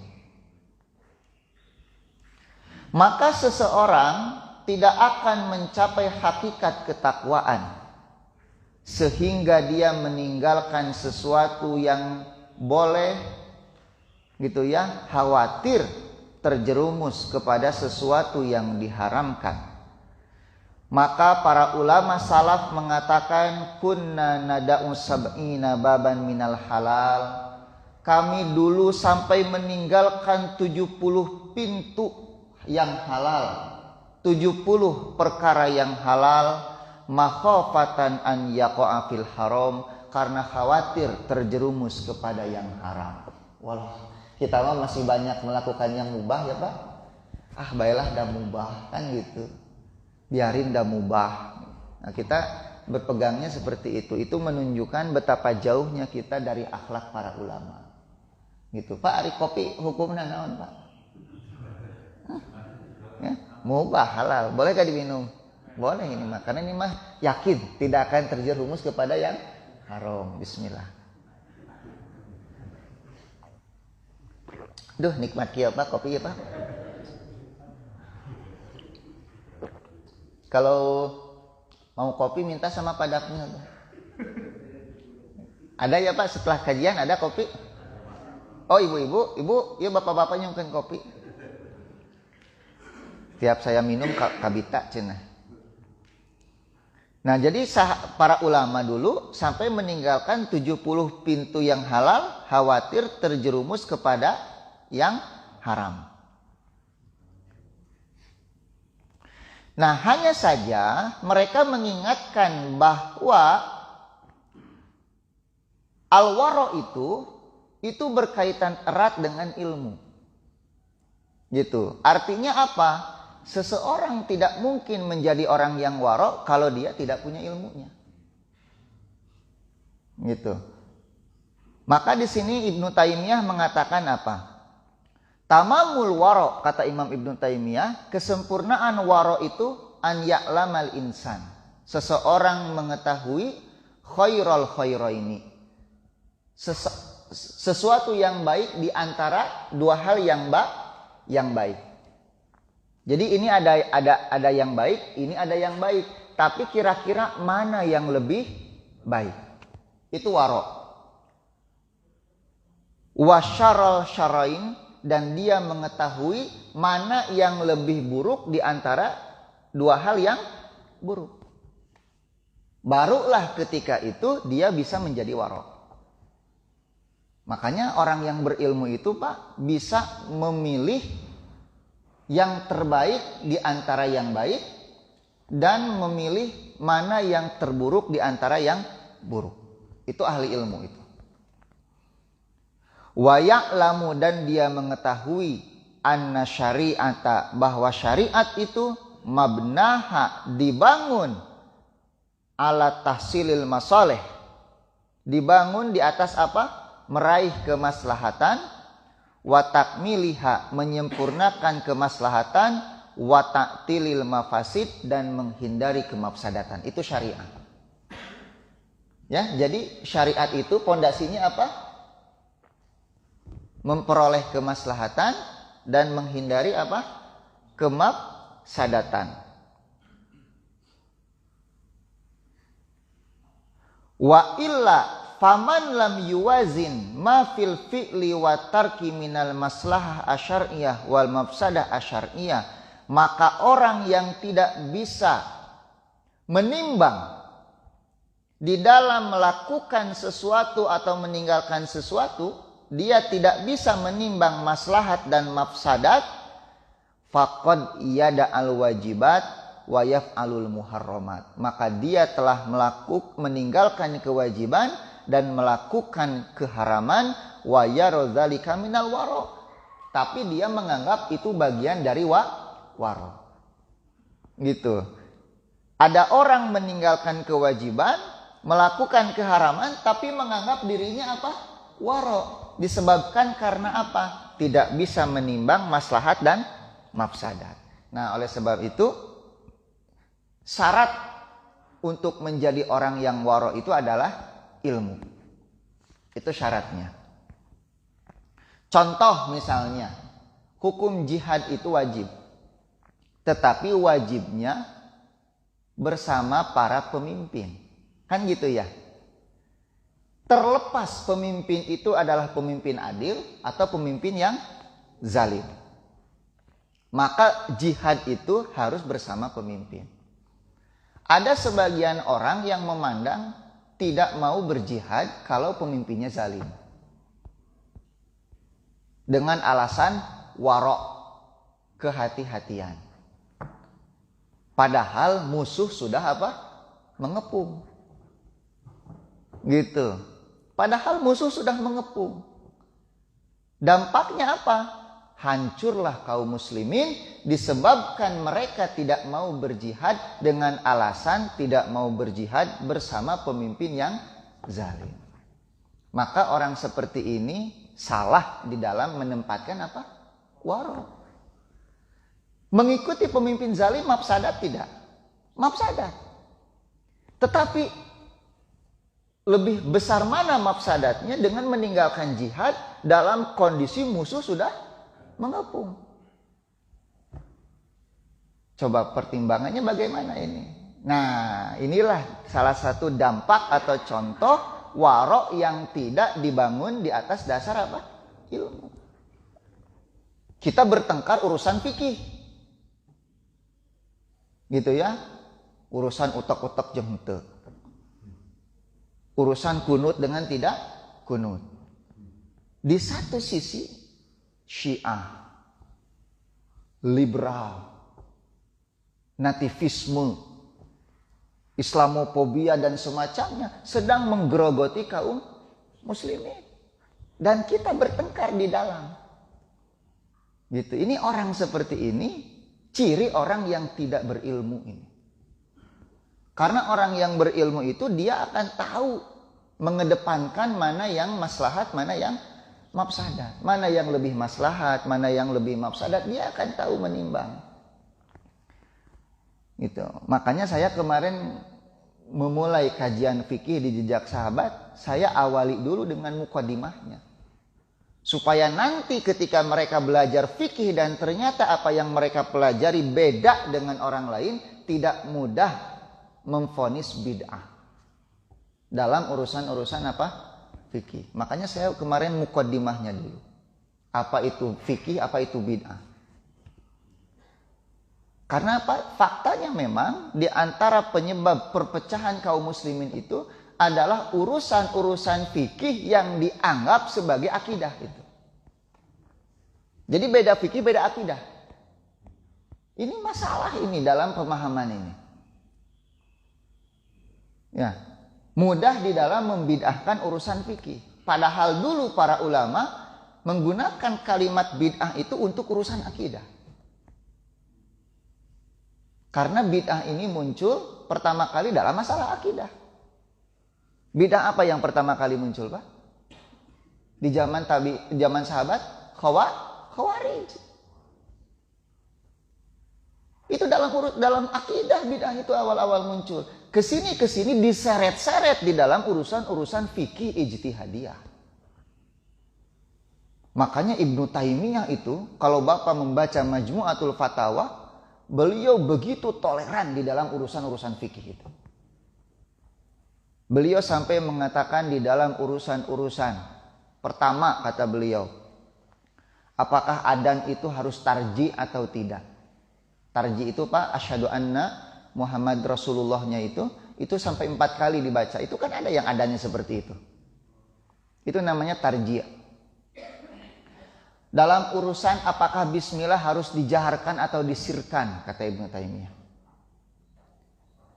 Maka seseorang tidak akan mencapai hakikat ketakwaan sehingga dia meninggalkan sesuatu yang boleh, gitu ya, khawatir terjerumus kepada sesuatu yang diharamkan. Maka para ulama salaf mengatakan kunna nada'u sab'ina baban minal halal. Kami dulu sampai meninggalkan 70 pintu yang halal, 70 perkara yang halal. makhafatan an yaqa'a fil haram, karena khawatir terjerumus kepada yang haram. Walah, kita mah masih banyak melakukan yang mubah ya Pak. Baiklah dah mubah kan gitu. Biarin dah mubah. Nah, kita berpegangnya seperti itu. Itu menunjukkan betapa jauhnya kita dari akhlak para ulama. Gitu. Pak, ari kopi hukumna naon, Pak? Ya, mubah halal. Bolehkah diminum? Boleh ini mah. Karena ini mah yakin tidak akan terjerumus kepada yang haram. Bismillah. Duh, nikmat kieu Pak, kopi ya Pak. Kalau mau kopi minta sama padaknya. Ada ya Pak, setelah kajian ada kopi? Oh ibu, ya bapak-bapak nyongkeun kopi. Tiap saya minum kabita cenah. Nah jadi para ulama dulu sampai meninggalkan 70 pintu yang halal, khawatir terjerumus kepada yang haram. Nah hanya saja mereka mengingatkan bahwa al-wara itu berkaitan erat dengan ilmu. Gitu. Artinya apa? Seseorang tidak mungkin menjadi orang yang wara kalau dia tidak punya ilmunya. Gitu. Maka di sini Ibnu Taimiyah mengatakan apa? Tamamul wara, kata Imam Ibnu Taimiyah, kesempurnaan wara itu an ya'lamal insan. Seseorang mengetahui khairal khairaini. Sesuatu yang baik di antara dua hal yang baik. Jadi ini ada yang baik, ini ada yang baik. Tapi kira-kira mana yang lebih baik? Itu wara. Wasyaral syarain, dan dia mengetahui mana yang lebih buruk di antara dua hal yang buruk. Barulah ketika itu dia bisa menjadi wara. Makanya orang yang berilmu itu Pak bisa memilih yang terbaik di antara yang baik dan memilih mana yang terburuk di antara yang buruk. Itu ahli ilmu itu. Wa ya'lamu, dan dia mengetahui anna syari'ata, bahwa syariat itu mabnaha, dibangun ala tahsilil masalih, dibangun di atas apa? Meraih kemaslahatan, wa takmiliha, menyempurnakan kemaslahatan, wa ta'tilil mafasid, dan menghindari kemafsadatan. Itu syariat. Ya, jadi syariat itu pondasinya apa? Memperoleh kemaslahatan dan menghindari apa? Kemafsadatan. Wa illa faman lam yuwazin ma fil fi'li wa tarki minal maslahah asyariyah wal mafsadah asyariyah, maka orang yang tidak bisa menimbang di dalam melakukan sesuatu atau meninggalkan sesuatu, dia tidak bisa menimbang maslahat dan mafsadat, faqad yada al wajibat wa yaf'alul muharramat, maka dia telah meninggalkan kewajiban dan melakukan keharaman, wa yaradzalika minal wara, tapi dia menganggap itu bagian dari wara. Gitu. Ada orang meninggalkan kewajiban, melakukan keharaman, tapi menganggap dirinya apa? Wara. Disebabkan karena apa? Tidak bisa menimbang maslahat dan mafsadat. Nah, oleh sebab itu syarat untuk menjadi orang yang wara itu adalah ilmu. Itu syaratnya. Contoh misalnya, hukum jihad itu wajib. Tetapi wajibnya bersama para pemimpin. Kan gitu ya? Terlepas pemimpin itu adalah pemimpin adil atau pemimpin yang zalim. Maka jihad itu harus bersama pemimpin. Ada sebagian orang yang memandang tidak mau berjihad kalau pemimpinnya zalim. Dengan alasan wara', kehati-hatian. Padahal musuh sudah apa? mengepung. Gitu. Padahal musuh sudah mengepung. Dampaknya apa? Hancurlah kaum muslimin disebabkan mereka tidak mau berjihad dengan alasan tidak mau berjihad bersama pemimpin yang zalim. Maka orang seperti ini salah di dalam menempatkan apa? Waro. Mengikuti pemimpin zalim mafsadat tidak? Mafsadat. Tetapi lebih besar mana mafsadatnya dengan meninggalkan jihad dalam kondisi musuh sudah mengepung. Coba pertimbangannya bagaimana ini? Nah, inilah salah satu dampak atau contoh waro yang tidak dibangun di atas dasar apa? Ilmu. Kita bertengkar urusan fikih. Gitu ya. Urusan utak-utak jengte. Urusan kunut dengan tidak kunut. Di satu sisi Syiah, liberal, nativisme, Islamofobia dan semacamnya sedang menggerogoti kaum muslimin. Dan kita bertengkar di dalam. Gitu. Ini orang seperti ini ciri orang yang tidak berilmu ini. Karena orang yang berilmu itu dia akan tahu mengedepankan mana yang maslahat, mana yang mafsadat. Mana yang lebih maslahat, mana yang lebih mafsadat, dia akan tahu menimbang. Gitu. Makanya saya kemarin memulai kajian fikih di Jejak Sahabat, saya awali dulu dengan mukadimahnya. Supaya nanti ketika mereka belajar fikih dan ternyata apa yang mereka pelajari beda dengan orang lain, tidak mudah memvonis bid'ah dalam urusan-urusan apa? Fikih. Makanya saya kemarin mukadimahnya dulu. Apa itu fikih, apa itu bid'ah. Karena apa? Faktanya memang di antara penyebab perpecahan kaum muslimin itu adalah urusan-urusan fikih yang dianggap sebagai akidah itu. Jadi beda fikih, beda akidah. Ini masalah ini dalam pemahaman ini. Ya, mudah di dalam membid'ahkan urusan fikih. Padahal dulu para ulama menggunakan kalimat bid'ah itu untuk urusan akidah. Karena bid'ah ini muncul pertama kali dalam masalah akidah. Bid'ah apa yang pertama kali muncul, Pak? Di zaman sahabat, Khawarij. Itu dalam akidah bid'ah itu awal-awal muncul. Kesini diseret-seret di dalam urusan-urusan fikih ijtihadiyah. Makanya Ibnu Taimiyah itu kalau Bapak membaca Majmu'atul Fatawa, beliau begitu toleran di dalam urusan-urusan fikih itu. Beliau sampai mengatakan di dalam urusan-urusan pertama kata beliau, apakah adzan itu harus tarji atau tidak? Tarji itu Pak, asyhadu anna Muhammad Rasulullahnya itu sampai 4 kali dibaca. Itu kan ada yang adanya seperti itu. Itu namanya tarji'. Dalam urusan apakah bismillah harus dijaharkan atau disirkan, kata Ibnu Taimiyah.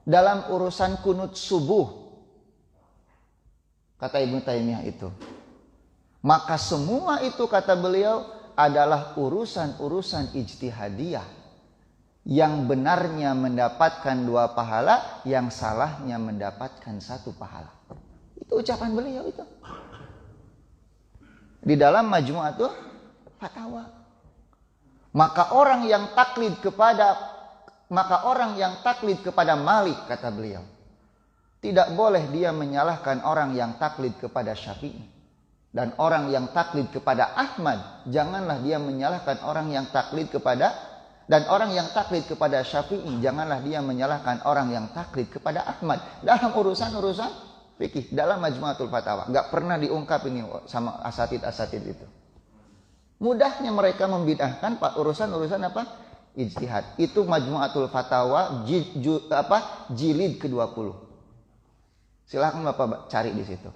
Dalam urusan kunut subuh, kata Ibnu Taimiyah itu. Maka semua itu kata beliau adalah urusan-urusan ijtihadiyah. Yang benarnya mendapatkan 2 pahala, yang salahnya mendapatkan 1 pahala. Itu ucapan beliau itu. Di dalam Majmu'atul Fatawa. Maka orang yang taklid kepada Malik, kata beliau, tidak boleh dia menyalahkan orang yang taklid kepada Syafi'i. Dan orang yang taklid kepada Ahmad, janganlah dia menyalahkan orang yang taklid kepada, dan orang yang taklid kepada Syafi'i, janganlah dia menyalahkan orang yang taklid kepada Ahmad. Dalam urusan-urusan fikih, dalam Majmu'atul Fatawa. Gak pernah diungkap ini sama asatid-asatid itu. Mudahnya mereka membid'ahkan urusan-urusan apa? Ijtihad. Itu Majmu'atul Fatawa jilid ke-20. Silahkan Bapak cari di situ.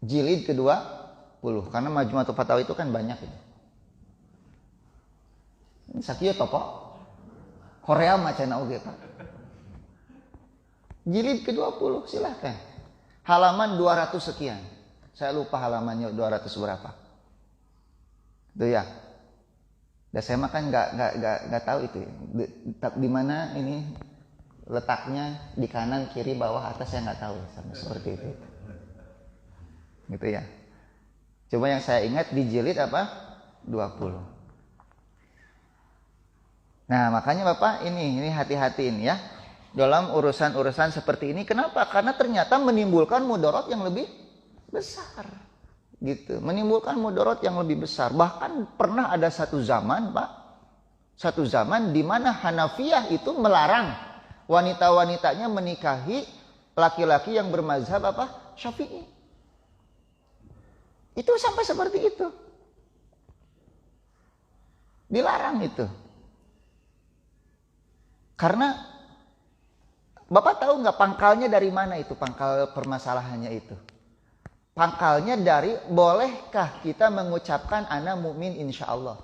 Jilid ke-20. Karena Majmu'atul Fatawa itu kan banyak ini. Ini sakieu topo. Korea macana oge Pak. Jilid ke-20 silahkan. Halaman 200 sekian. Saya lupa halamannya 200 berapa. Itu ya. Dan saya makan nggak tahu itu. Di mana ini letaknya, di kanan, kiri, bawah, atas, saya nggak tahu sama seperti itu. Gitu ya. Cuma yang saya ingat di jilid apa? 20. Nah, makanya Bapak ini hati-hati ini ya. Dalam urusan-urusan seperti ini, kenapa? Karena ternyata menimbulkan mudarat yang lebih besar. Gitu, menimbulkan mudarat yang lebih besar. Bahkan pernah ada satu zaman, Pak. Satu zaman di mana Hanafiyah itu melarang wanita-wanitanya menikahi laki-laki yang bermazhab apa? Syafi'i. Itu sampai seperti itu. Dilarang itu. Karena Bapak tahu nggak pangkalnya dari mana itu, pangkal permasalahannya itu? Pangkalnya dari bolehkah kita mengucapkan ana mukmin insya Allah?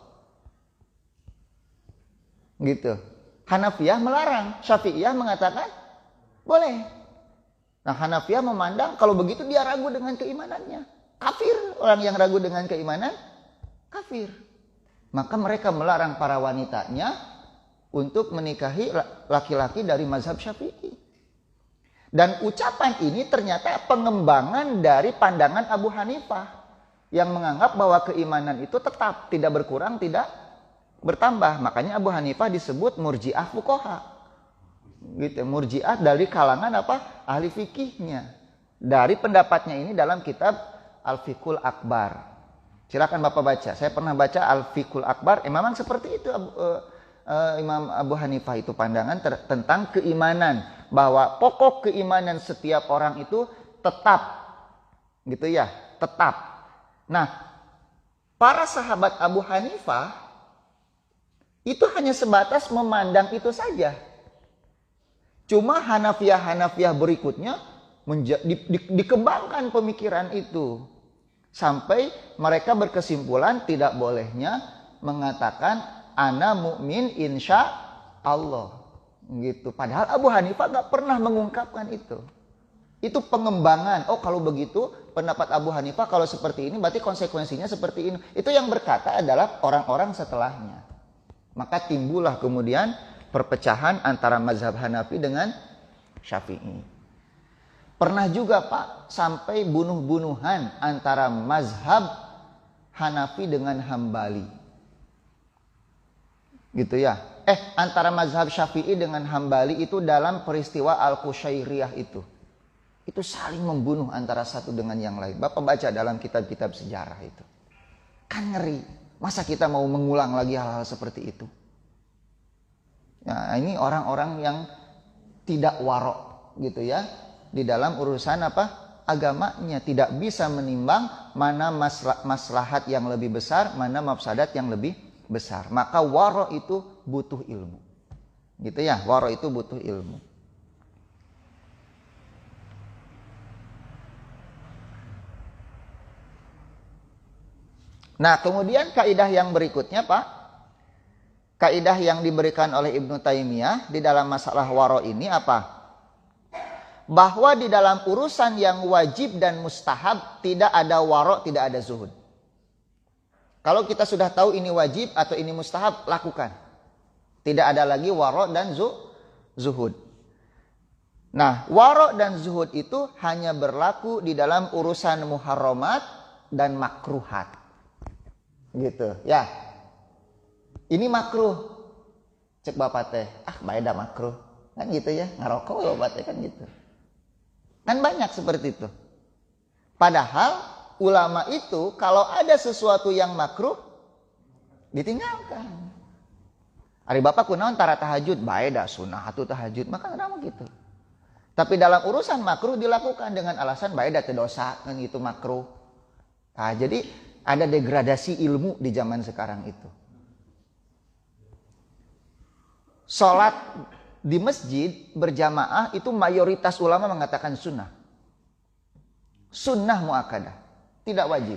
Gitu. Hanafiyah melarang, Syafi'iyah mengatakan boleh. Nah, Hanafiyah memandang kalau begitu dia ragu dengan keimanannya. Kafir, orang yang ragu dengan keimanan, kafir. Maka mereka melarang para wanitanya untuk menikahi laki-laki dari mazhab Syafi'i. Dan ucapan ini ternyata pengembangan dari pandangan Abu Hanifah yang menganggap bahwa keimanan itu tetap, tidak berkurang, tidak bertambah. Makanya Abu Hanifah disebut murji'ah fuqaha. Gitu, murji'ah dari kalangan apa? Ahli fikihnya. Dari pendapatnya ini dalam kitab Al-Fiqhul Akbar. Silakan Bapak baca. Saya pernah baca Al-Fiqhul Akbar. Memang seperti itu Imam Abu Hanifah itu pandangan tentang keimanan, bahwa pokok keimanan setiap orang itu tetap, gitu ya, tetap. Nah, para sahabat Abu Hanifah itu hanya sebatas memandang itu saja. Cuma Hanafiyah berikutnya dikembangkan pemikiran itu sampai mereka berkesimpulan tidak bolehnya mengatakan ana mukmin insya Allah, gitu. Padahal Abu Hanifah gak pernah mengungkapkan itu. Itu pengembangan. Oh, kalau begitu pendapat Abu Hanifah kalau seperti ini berarti konsekuensinya seperti ini. Itu yang berkata adalah orang-orang setelahnya. Maka timbullah kemudian perpecahan antara mazhab Hanafi dengan Syafi'i. Pernah juga Pak sampai bunuh-bunuhan antara mazhab Hanafi dengan Hambali. Gitu ya. Antara mazhab Syafi'i dengan Hambali itu dalam peristiwa Al-Qushairiyah itu. Itu saling membunuh antara satu dengan yang lain. Bapak baca dalam kitab-kitab sejarah itu. Kan ngeri. Masa kita mau mengulang lagi hal-hal seperti itu? Nah, ini orang-orang yang tidak warok gitu ya. Di dalam urusan apa? Agamanya tidak bisa menimbang mana maslahat yang lebih besar, mana mafsadat yang lebih besar. Maka waro itu butuh ilmu. Gitu ya, waro itu butuh ilmu. Nah, kemudian kaidah yang berikutnya, Pak. Kaidah yang diberikan oleh Ibnu Taimiyah di dalam masalah waro ini apa? Bahwa di dalam urusan yang wajib dan mustahab tidak ada waro, tidak ada zuhud. Kalau kita sudah tahu ini wajib atau ini mustahab, lakukan. Tidak ada lagi waro dan zuhud. Nah, waro dan zuhud itu hanya berlaku di dalam urusan muharramat dan makruhat. Gitu, ya. Ini makruh. Cek bapak teh, baeda makruh. Kan gitu ya, ngarokok bapak teh kan gitu. Kan banyak seperti itu. Padahal ulama itu kalau ada sesuatu yang makruh ditinggalkan. Ari bapak kunaon tara tahajud, bae da sunah atuh tahajud, maka kenapa gitu. Tapi dalam urusan makruh dilakukan dengan alasan bae da teu dosa, kan itu makruh. Nah, jadi ada degradasi ilmu di zaman sekarang itu. Salat di masjid berjamaah itu mayoritas ulama mengatakan sunnah. Sunnah muakkadah. Tidak wajib.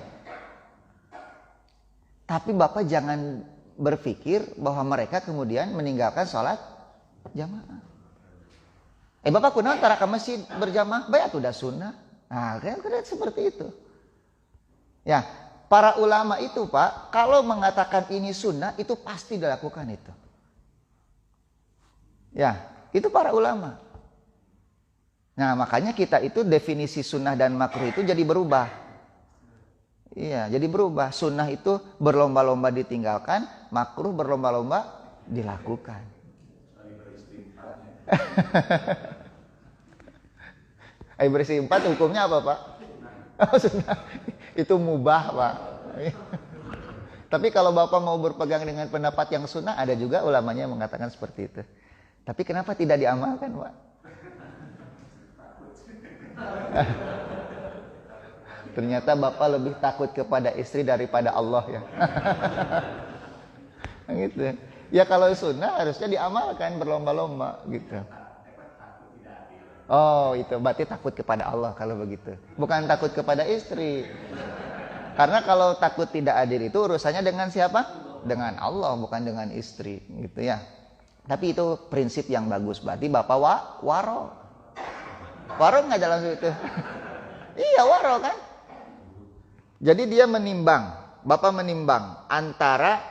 Tapi Bapak jangan berpikir bahwa mereka kemudian meninggalkan sholat jamaah. Bapak kunaon tara ka masjid berjamaah bae atuh da sunnah. Nah, kan seperti itu. Ya, para ulama itu Pak, kalau mengatakan ini sunnah itu pasti dilakukan itu. Ya, itu para ulama. Nah, makanya kita itu definisi sunnah dan makruh itu jadi berubah. Iya, jadi berubah. Sunnah itu berlomba-lomba ditinggalkan, makruh berlomba-lomba dilakukan. Air bersih 4 hukumnya apa Pak? Oh, sunnah. Itu mubah Pak. Tapi kalau Bapak mau berpegang dengan pendapat yang sunnah, ada juga ulamanya yang mengatakan seperti itu. Tapi kenapa tidak diamalkan Pak? Ternyata Bapak lebih takut kepada istri daripada Allah ya. Gitu. Ya kalau sunnah harusnya diamalkan berlomba-lomba gitu. Oh itu berarti takut kepada Allah kalau begitu. Bukan takut kepada istri. Karena kalau takut tidak adil itu urusannya dengan siapa? Dengan Allah, bukan dengan istri gitu ya. Tapi itu prinsip yang bagus. Berarti Bapak waro. Waro nggak dalam itu? Iya waro kan? Jadi dia menimbang, Bapak menimbang antara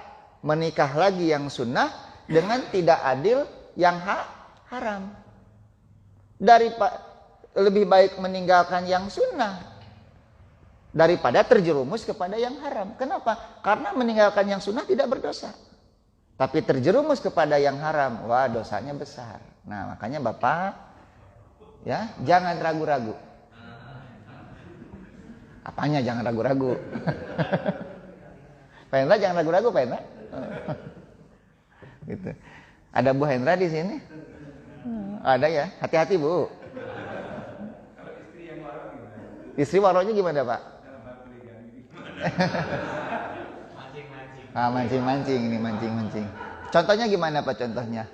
menikah lagi yang sunnah dengan tidak adil yang haram. Lebih baik meninggalkan yang sunnah daripada terjerumus kepada yang haram. Kenapa? Karena meninggalkan yang sunnah tidak berdosa. Tapi terjerumus kepada yang haram, wah dosanya besar. Nah makanya Bapak, ya jangan ragu-ragu. Apanya jangan ragu-ragu? Pak Hendra jangan ragu-ragu Pak Hendra. Gitu. Ada Bu Hendra di sini? Ada ya? Hati-hati Bu. Istri waronya gimana Pak? Mancing-mancing ini mancing-mancing. Contohnya gimana Pak contohnya?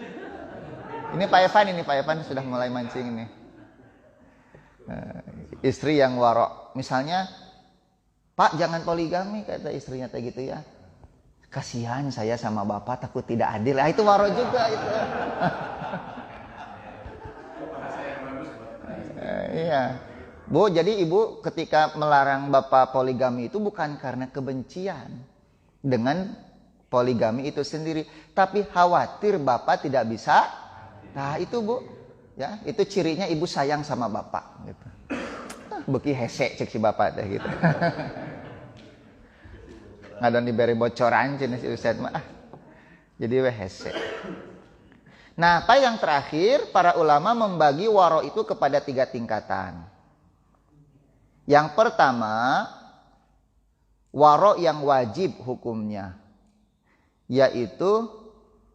Ini Pak Evan sudah mulai mancing ini. Istri yang waro, misalnya Pak jangan poligami kata istrinya kayak gitu ya. Kasihan saya sama Bapak takut tidak adil. Itu waro juga itu. Iya. Bu, jadi Ibu ketika melarang Bapak poligami itu bukan karena kebencian dengan poligami itu sendiri, tapi khawatir Bapak tidak bisa. Nah, itu Bu. Ya, itu cirinya Ibu sayang sama Bapak gitu. Beki hese cek si Bapak teh gitu. Ngadon diberi bocoran cenah si Ustaz mah. Jadi we hese. Nah, apa yang terakhir para ulama membagi waro itu kepada 3 tingkatan. Yang pertama, waro yang wajib hukumnya, yaitu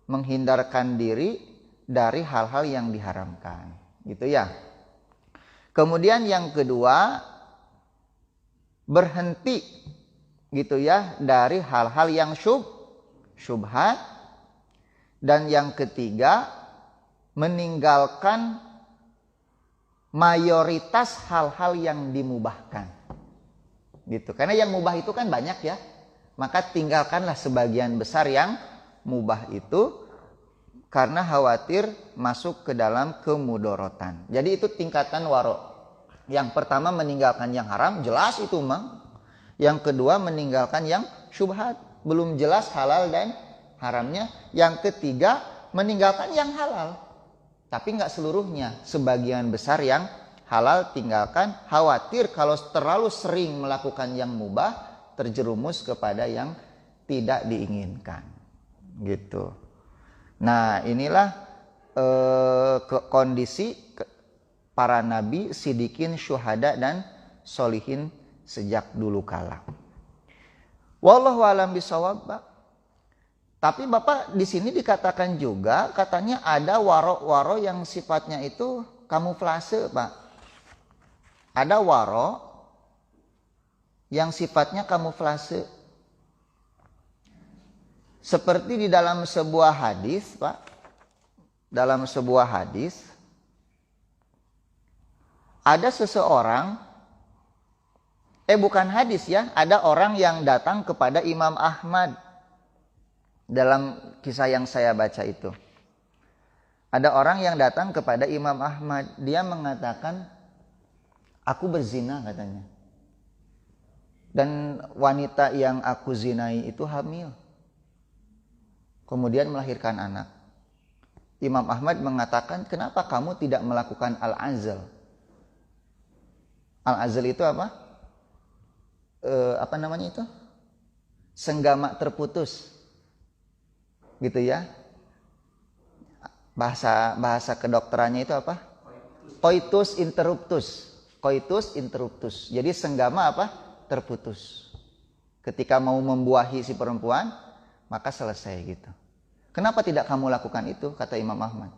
menghindarkan diri dari hal-hal yang diharamkan, gitu ya. Kemudian yang kedua, berhenti, gitu ya, dari hal-hal yang syubhat. Dan yang ketiga, meninggalkan mayoritas hal-hal yang dimubahkan. Gitu. Karena yang mubah itu kan banyak ya. Maka tinggalkanlah sebagian besar yang mubah itu karena khawatir masuk ke dalam kemudorotan. Jadi itu tingkatan waro. Yang pertama meninggalkan yang haram, jelas itu mah. Yang kedua meninggalkan yang syubhat, belum jelas halal dan haramnya. Yang ketiga meninggalkan yang halal. Tapi nggak seluruhnya, sebagian besar yang halal tinggalkan, khawatir kalau terlalu sering melakukan yang mubah terjerumus kepada yang tidak diinginkan. Gitu. Nah, inilah kondisi para nabi, sidikin, syuhada dan solihin sejak dulu kala. Wallahu a'lam bishawab. Tapi Bapak di sini dikatakan juga katanya ada waro-waro yang sifatnya itu kamuflase, Pak. Ada waro yang sifatnya kamuflase. Seperti di dalam sebuah hadis, Pak. Dalam sebuah hadis ada seseorang, bukan hadis ya, ada orang yang datang kepada Imam Ahmad dalam kisah yang saya baca itu. Ada orang yang datang kepada Imam Ahmad, dia mengatakan, aku berzina katanya. Dan wanita yang aku zinai itu hamil. Kemudian melahirkan anak. Imam Ahmad mengatakan, kenapa kamu tidak melakukan al-azl? Al-azl itu apa? Apa namanya itu? Senggama terputus. Gitu ya. Bahasa kedokterannya itu apa? Coitus interruptus. Coitus interruptus. Jadi senggama apa? Terputus. Ketika mau membuahi si perempuan, maka selesai gitu. Kenapa tidak kamu lakukan itu? Kata Imam Ahmad.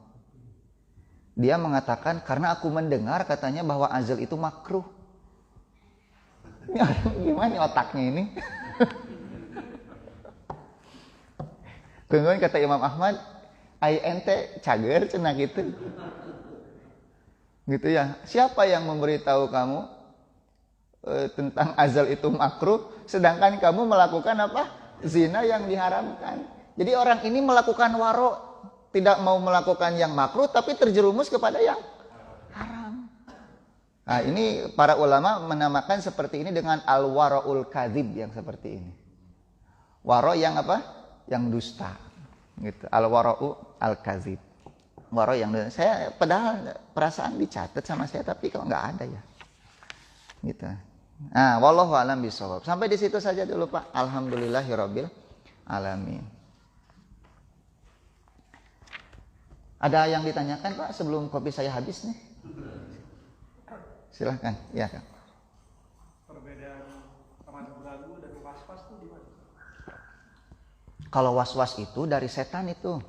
Dia mengatakan, karena aku mendengar katanya bahwa azal itu makruh. Gimana otaknya ini? Kemudian kata Imam Ahmad, ai ente cager cenah gitu. Gitu ya. Siapa yang memberitahu kamu tentang azal itu makruh, sedangkan kamu melakukan apa? Zina yang diharamkan. Jadi orang ini melakukan waro, tidak mau melakukan yang makruh, tapi terjerumus kepada yang haram. Nah, ini para ulama menamakan seperti ini dengan al-wara'ul kadzib yang seperti ini. Waro yang apa? Yang dusta. Gitu. Al-wara'u al-kadzib. Waro yang dusta. Saya padahal perasaan dicatat sama saya, tapi kok nggak ada ya. Gitu. Nah, wallahu a'lam bishawab. Sampai di situ saja dulu, Pak. Alhamdulillahirabbil alamin. Ada yang ditanyakan, Pak, sebelum kopi saya habis nih? Silahkan, ya Kak. Perbedaan ragu-ragu dan was-was itu di mana? Kalau was-was itu dari setan itu.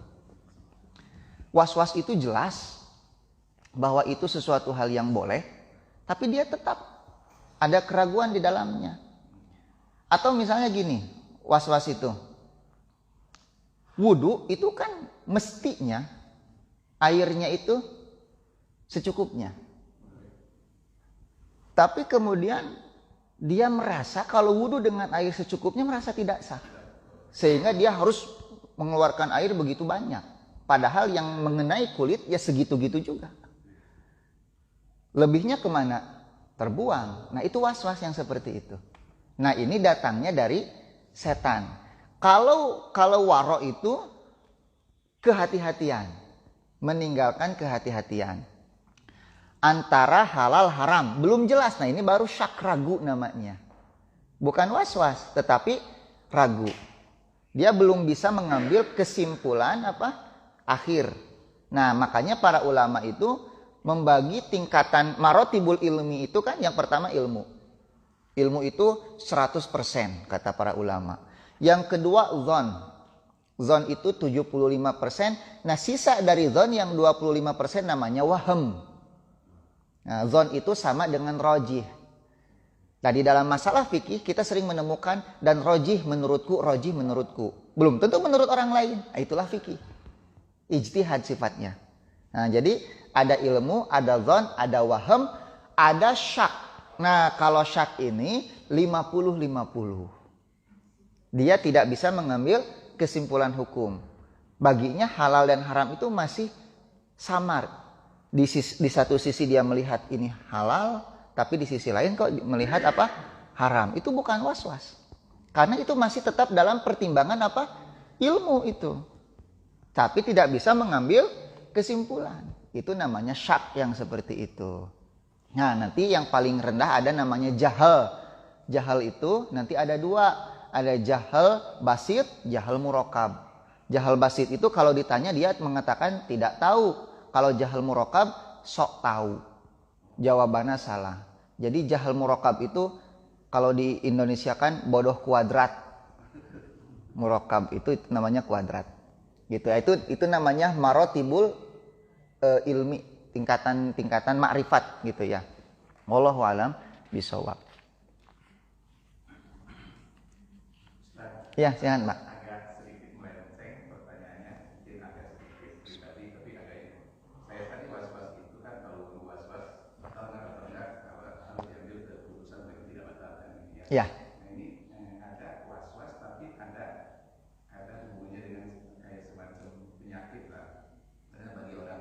Was-was itu jelas bahwa itu sesuatu hal yang boleh, tapi dia tetap ada keraguan di dalamnya. Atau misalnya gini, was-was itu. Wudu itu kan mestinya airnya itu secukupnya. Tapi kemudian dia merasa kalau wudu dengan air secukupnya merasa tidak sah. Sehingga dia harus mengeluarkan air begitu banyak. Padahal yang mengenai kulit ya segitu-gitu juga. Lebihnya kemana? Terbuang. Nah itu was-was yang seperti itu. Nah ini datangnya dari setan. Kalau waro itu kehati-hatian. Meninggalkan kehati-hatian. Antara halal haram. Belum jelas. Nah ini baru syak ragu namanya. Bukan was-was. Tetapi ragu. Dia belum bisa mengambil kesimpulan apa? Akhir. Nah makanya para ulama itu membagi tingkatan marotibul ilmi itu kan yang pertama ilmu. Ilmu itu 100% kata para ulama. Yang kedua zon. Zon itu 75%. Nah sisa dari zon yang 25% namanya waham. Nah, zon itu sama dengan rojih. Nah, di dalam masalah fikih kita sering menemukan dan rojih menurutku, rojih menurutku. Belum tentu menurut orang lain. Nah, itulah fikih. Ijtihad sifatnya. Nah, jadi ada ilmu, ada zon, ada waham, ada syak. Nah, kalau syak ini 50-50. Dia tidak bisa mengambil kesimpulan hukum. Baginya halal dan haram itu masih samar. Di satu sisi dia melihat ini halal, tapi di sisi lain kok melihat apa? Haram. Itu bukan was-was. Karena itu masih tetap dalam pertimbangan apa? Ilmu itu. Tapi tidak bisa mengambil kesimpulan. Itu namanya syak yang seperti itu. Nah, nanti yang paling rendah ada namanya jahal. Jahal itu nanti ada dua. Ada jahal basit, jahal murokab. Jahal basit itu kalau ditanya dia mengatakan tidak tahu. Kalau jahal murokab, sok tahu. Jawabannya salah. Jadi jahal murokab itu kalau di Indonesia kan bodoh kuadrat. Murokab itu namanya kuadrat. Gitu. Itu namanya marotibul ilmi, tingkatan makrifat gitu ya. Wallahu a'lam bishawab. Ya, silakan, Pak. Ya. Ini ada was-was tapi ada hubungannya dengan kayak semacam penyakit lah. Karena bagi orang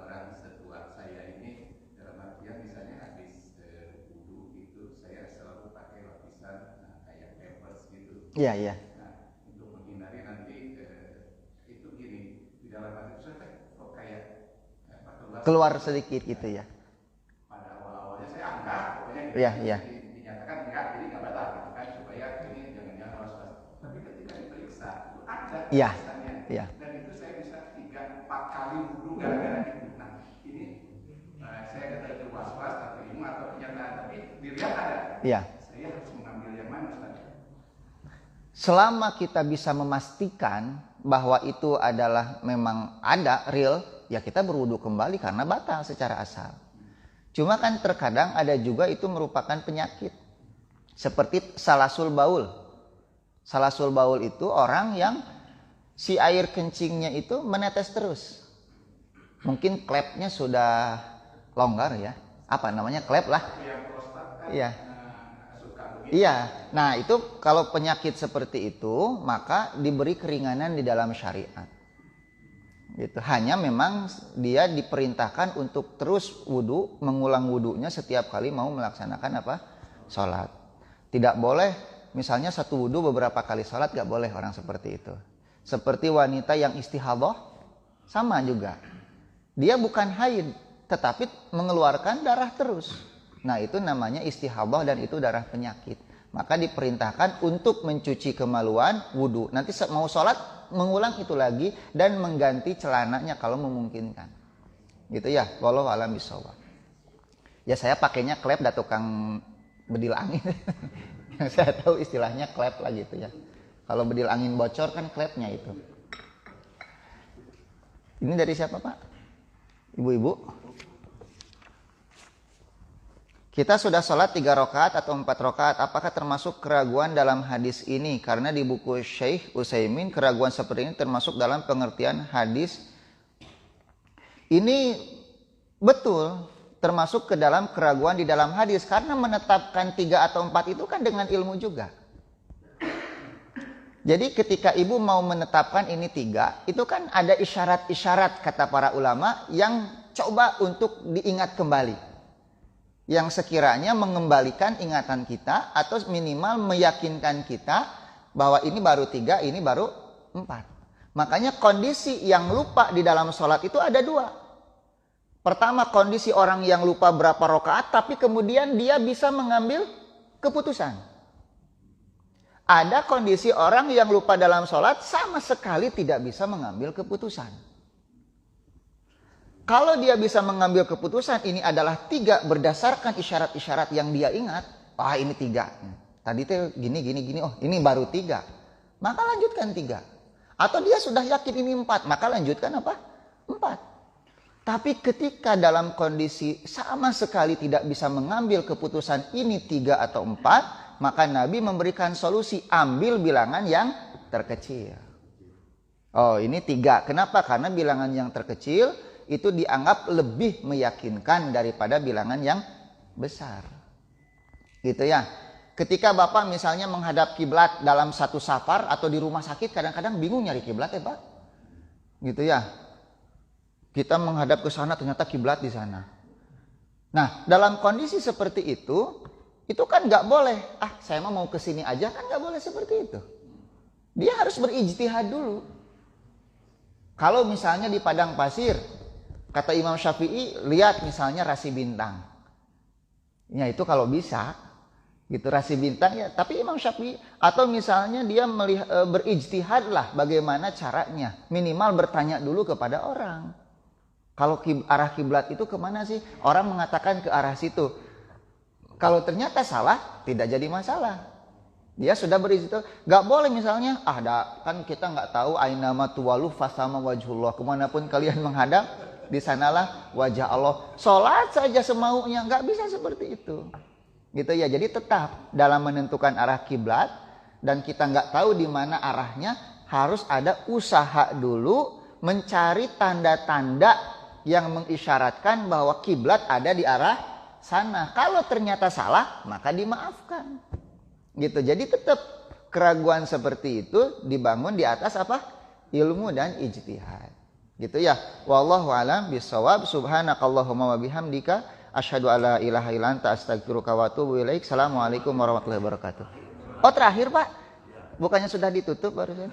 Iya, iya. Nah, untuk menghindari nanti itu gini di dalam hati saya kok kayak Keluar sedikit gitu ya. pada awal-awalnya saya anggap pokoknya gitu. Iya, iya. Dinyatakan enggak, jadi nggak batal gitu kan supaya ini jangan-jangan was-was. Tapi ketika diperiksa itu ada Iya, tulisannya. iya. Dan itu saya bisa 3-4 kali wudhu gara-gara itu. Nah ini saya kata itu was-was atau ilmu atau kenyataan, tapi dilihat ada. Iya. Saya harus mengambil yang mana Ustaz? Selama kita bisa memastikan bahwa itu adalah memang ada real, ya kita berwudu kembali karena batal secara asal. Cuma kan terkadang ada juga itu merupakan penyakit. Seperti salasul baul. Salasul baul itu orang yang si air kencingnya itu menetes terus. Mungkin klepnya sudah longgar ya. Apa namanya, klep lah. Yang prostat kan Iya. suka begitu. Iya. Nah, itu kalau penyakit seperti itu, maka diberi keringanan di dalam syariat. Gitu. Hanya memang dia diperintahkan untuk terus wudu, mengulang wudunya setiap kali mau melaksanakan apa? Sholat. Tidak boleh misalnya satu wudu beberapa kali sholat, gak boleh orang seperti itu. Seperti wanita yang istihadah, sama juga. Dia bukan haid, tetapi mengeluarkan darah terus. Nah, itu namanya istihadah dan itu darah penyakit. Maka diperintahkan untuk mencuci kemaluan, wudu. Nanti mau sholat, mengulang itu lagi dan mengganti celananya kalau memungkinkan. Gitu ya, wallahu a'lam bishawab. Ya saya pakainya klep dan tukang bedil angin. Yang saya tahu istilahnya klep lah gitu ya. Kalau bedil angin bocor kan klepnya itu. Ini dari siapa Pak? Ibu-ibu? Kita sudah sholat 3 rakaat atau 4 rakaat. Apakah termasuk keraguan dalam hadis ini? Karena di buku Syekh Utsaimin keraguan seperti ini termasuk dalam pengertian hadis. Ini betul termasuk ke dalam keraguan di dalam hadis. Karena menetapkan 3 atau 4 itu kan dengan ilmu juga. Jadi ketika ibu mau menetapkan ini 3, itu kan ada isyarat-isyarat kata para ulama yang coba untuk diingat kembali. Yang sekiranya mengembalikan ingatan kita atau minimal meyakinkan kita bahwa ini baru 3, ini baru 4. Makanya kondisi yang lupa di dalam sholat itu ada 2. Pertama, kondisi orang yang lupa berapa rakaat tapi kemudian dia bisa mengambil keputusan. Ada kondisi orang yang lupa dalam sholat sama sekali tidak bisa mengambil keputusan. Kalau dia bisa mengambil keputusan ini adalah 3 berdasarkan isyarat-isyarat yang dia ingat. Ah ini 3. Tadi tuh gini. Oh ini baru 3. Maka lanjutkan 3. Atau dia sudah yakin ini 4. Maka lanjutkan apa? 4. Tapi ketika dalam kondisi sama sekali tidak bisa mengambil keputusan ini 3 atau 4. Maka Nabi memberikan solusi. Ambil bilangan yang terkecil. Oh ini 3. Kenapa? Karena bilangan yang terkecil itu dianggap lebih meyakinkan daripada bilangan yang besar. Gitu ya. Ketika Bapak misalnya menghadap kiblat dalam satu safar atau di rumah sakit kadang-kadang bingung nyari kiblat ya, Pak. Gitu ya. Kita menghadap ke sana ternyata kiblat di sana. Nah, dalam kondisi seperti itu kan nggak boleh. Ah, saya mau ke sini aja kan nggak boleh seperti itu. Dia harus berijtihad dulu. Kalau misalnya di padang pasir, kata Imam Syafi'i, lihat misalnya rasi bintang. Ya itu kalau bisa, gitu rasi bintang ya. Tapi Imam Syafi'i atau misalnya dia berijtihad lah bagaimana caranya. Minimal bertanya dulu kepada orang. Kalau arah kiblat itu kemana sih? Orang mengatakan ke arah situ. Kalau ternyata salah, tidak jadi masalah. Dia sudah berijtihad. Gak boleh misalnya, kan kita nggak tahu ainama tuwalu fasama wajhullah. Kemanapun kalian menghadap, di sanalah wajah Allah. Sholat saja semaunya, nggak bisa seperti itu. Gitu ya. Jadi tetap dalam menentukan arah kiblat dan kita nggak tahu di mana arahnya, harus ada usaha dulu mencari tanda-tanda yang mengisyaratkan bahwa kiblat ada di arah sana. Kalau ternyata salah, maka dimaafkan. Gitu. Jadi tetap keraguan seperti itu dibangun di atas apa? Ilmu dan ijtihad. Gitu ya. Wallahu a'lam bishawab. Subhanakallahumma wa bihamdika asyhadu alla ilaha illa anta astaghfiruka wa atubu ilaik. Assalamualaikum warahmatullahi wabarakatuh. Oh terakhir Pak. Bukannya sudah ditutup barusan?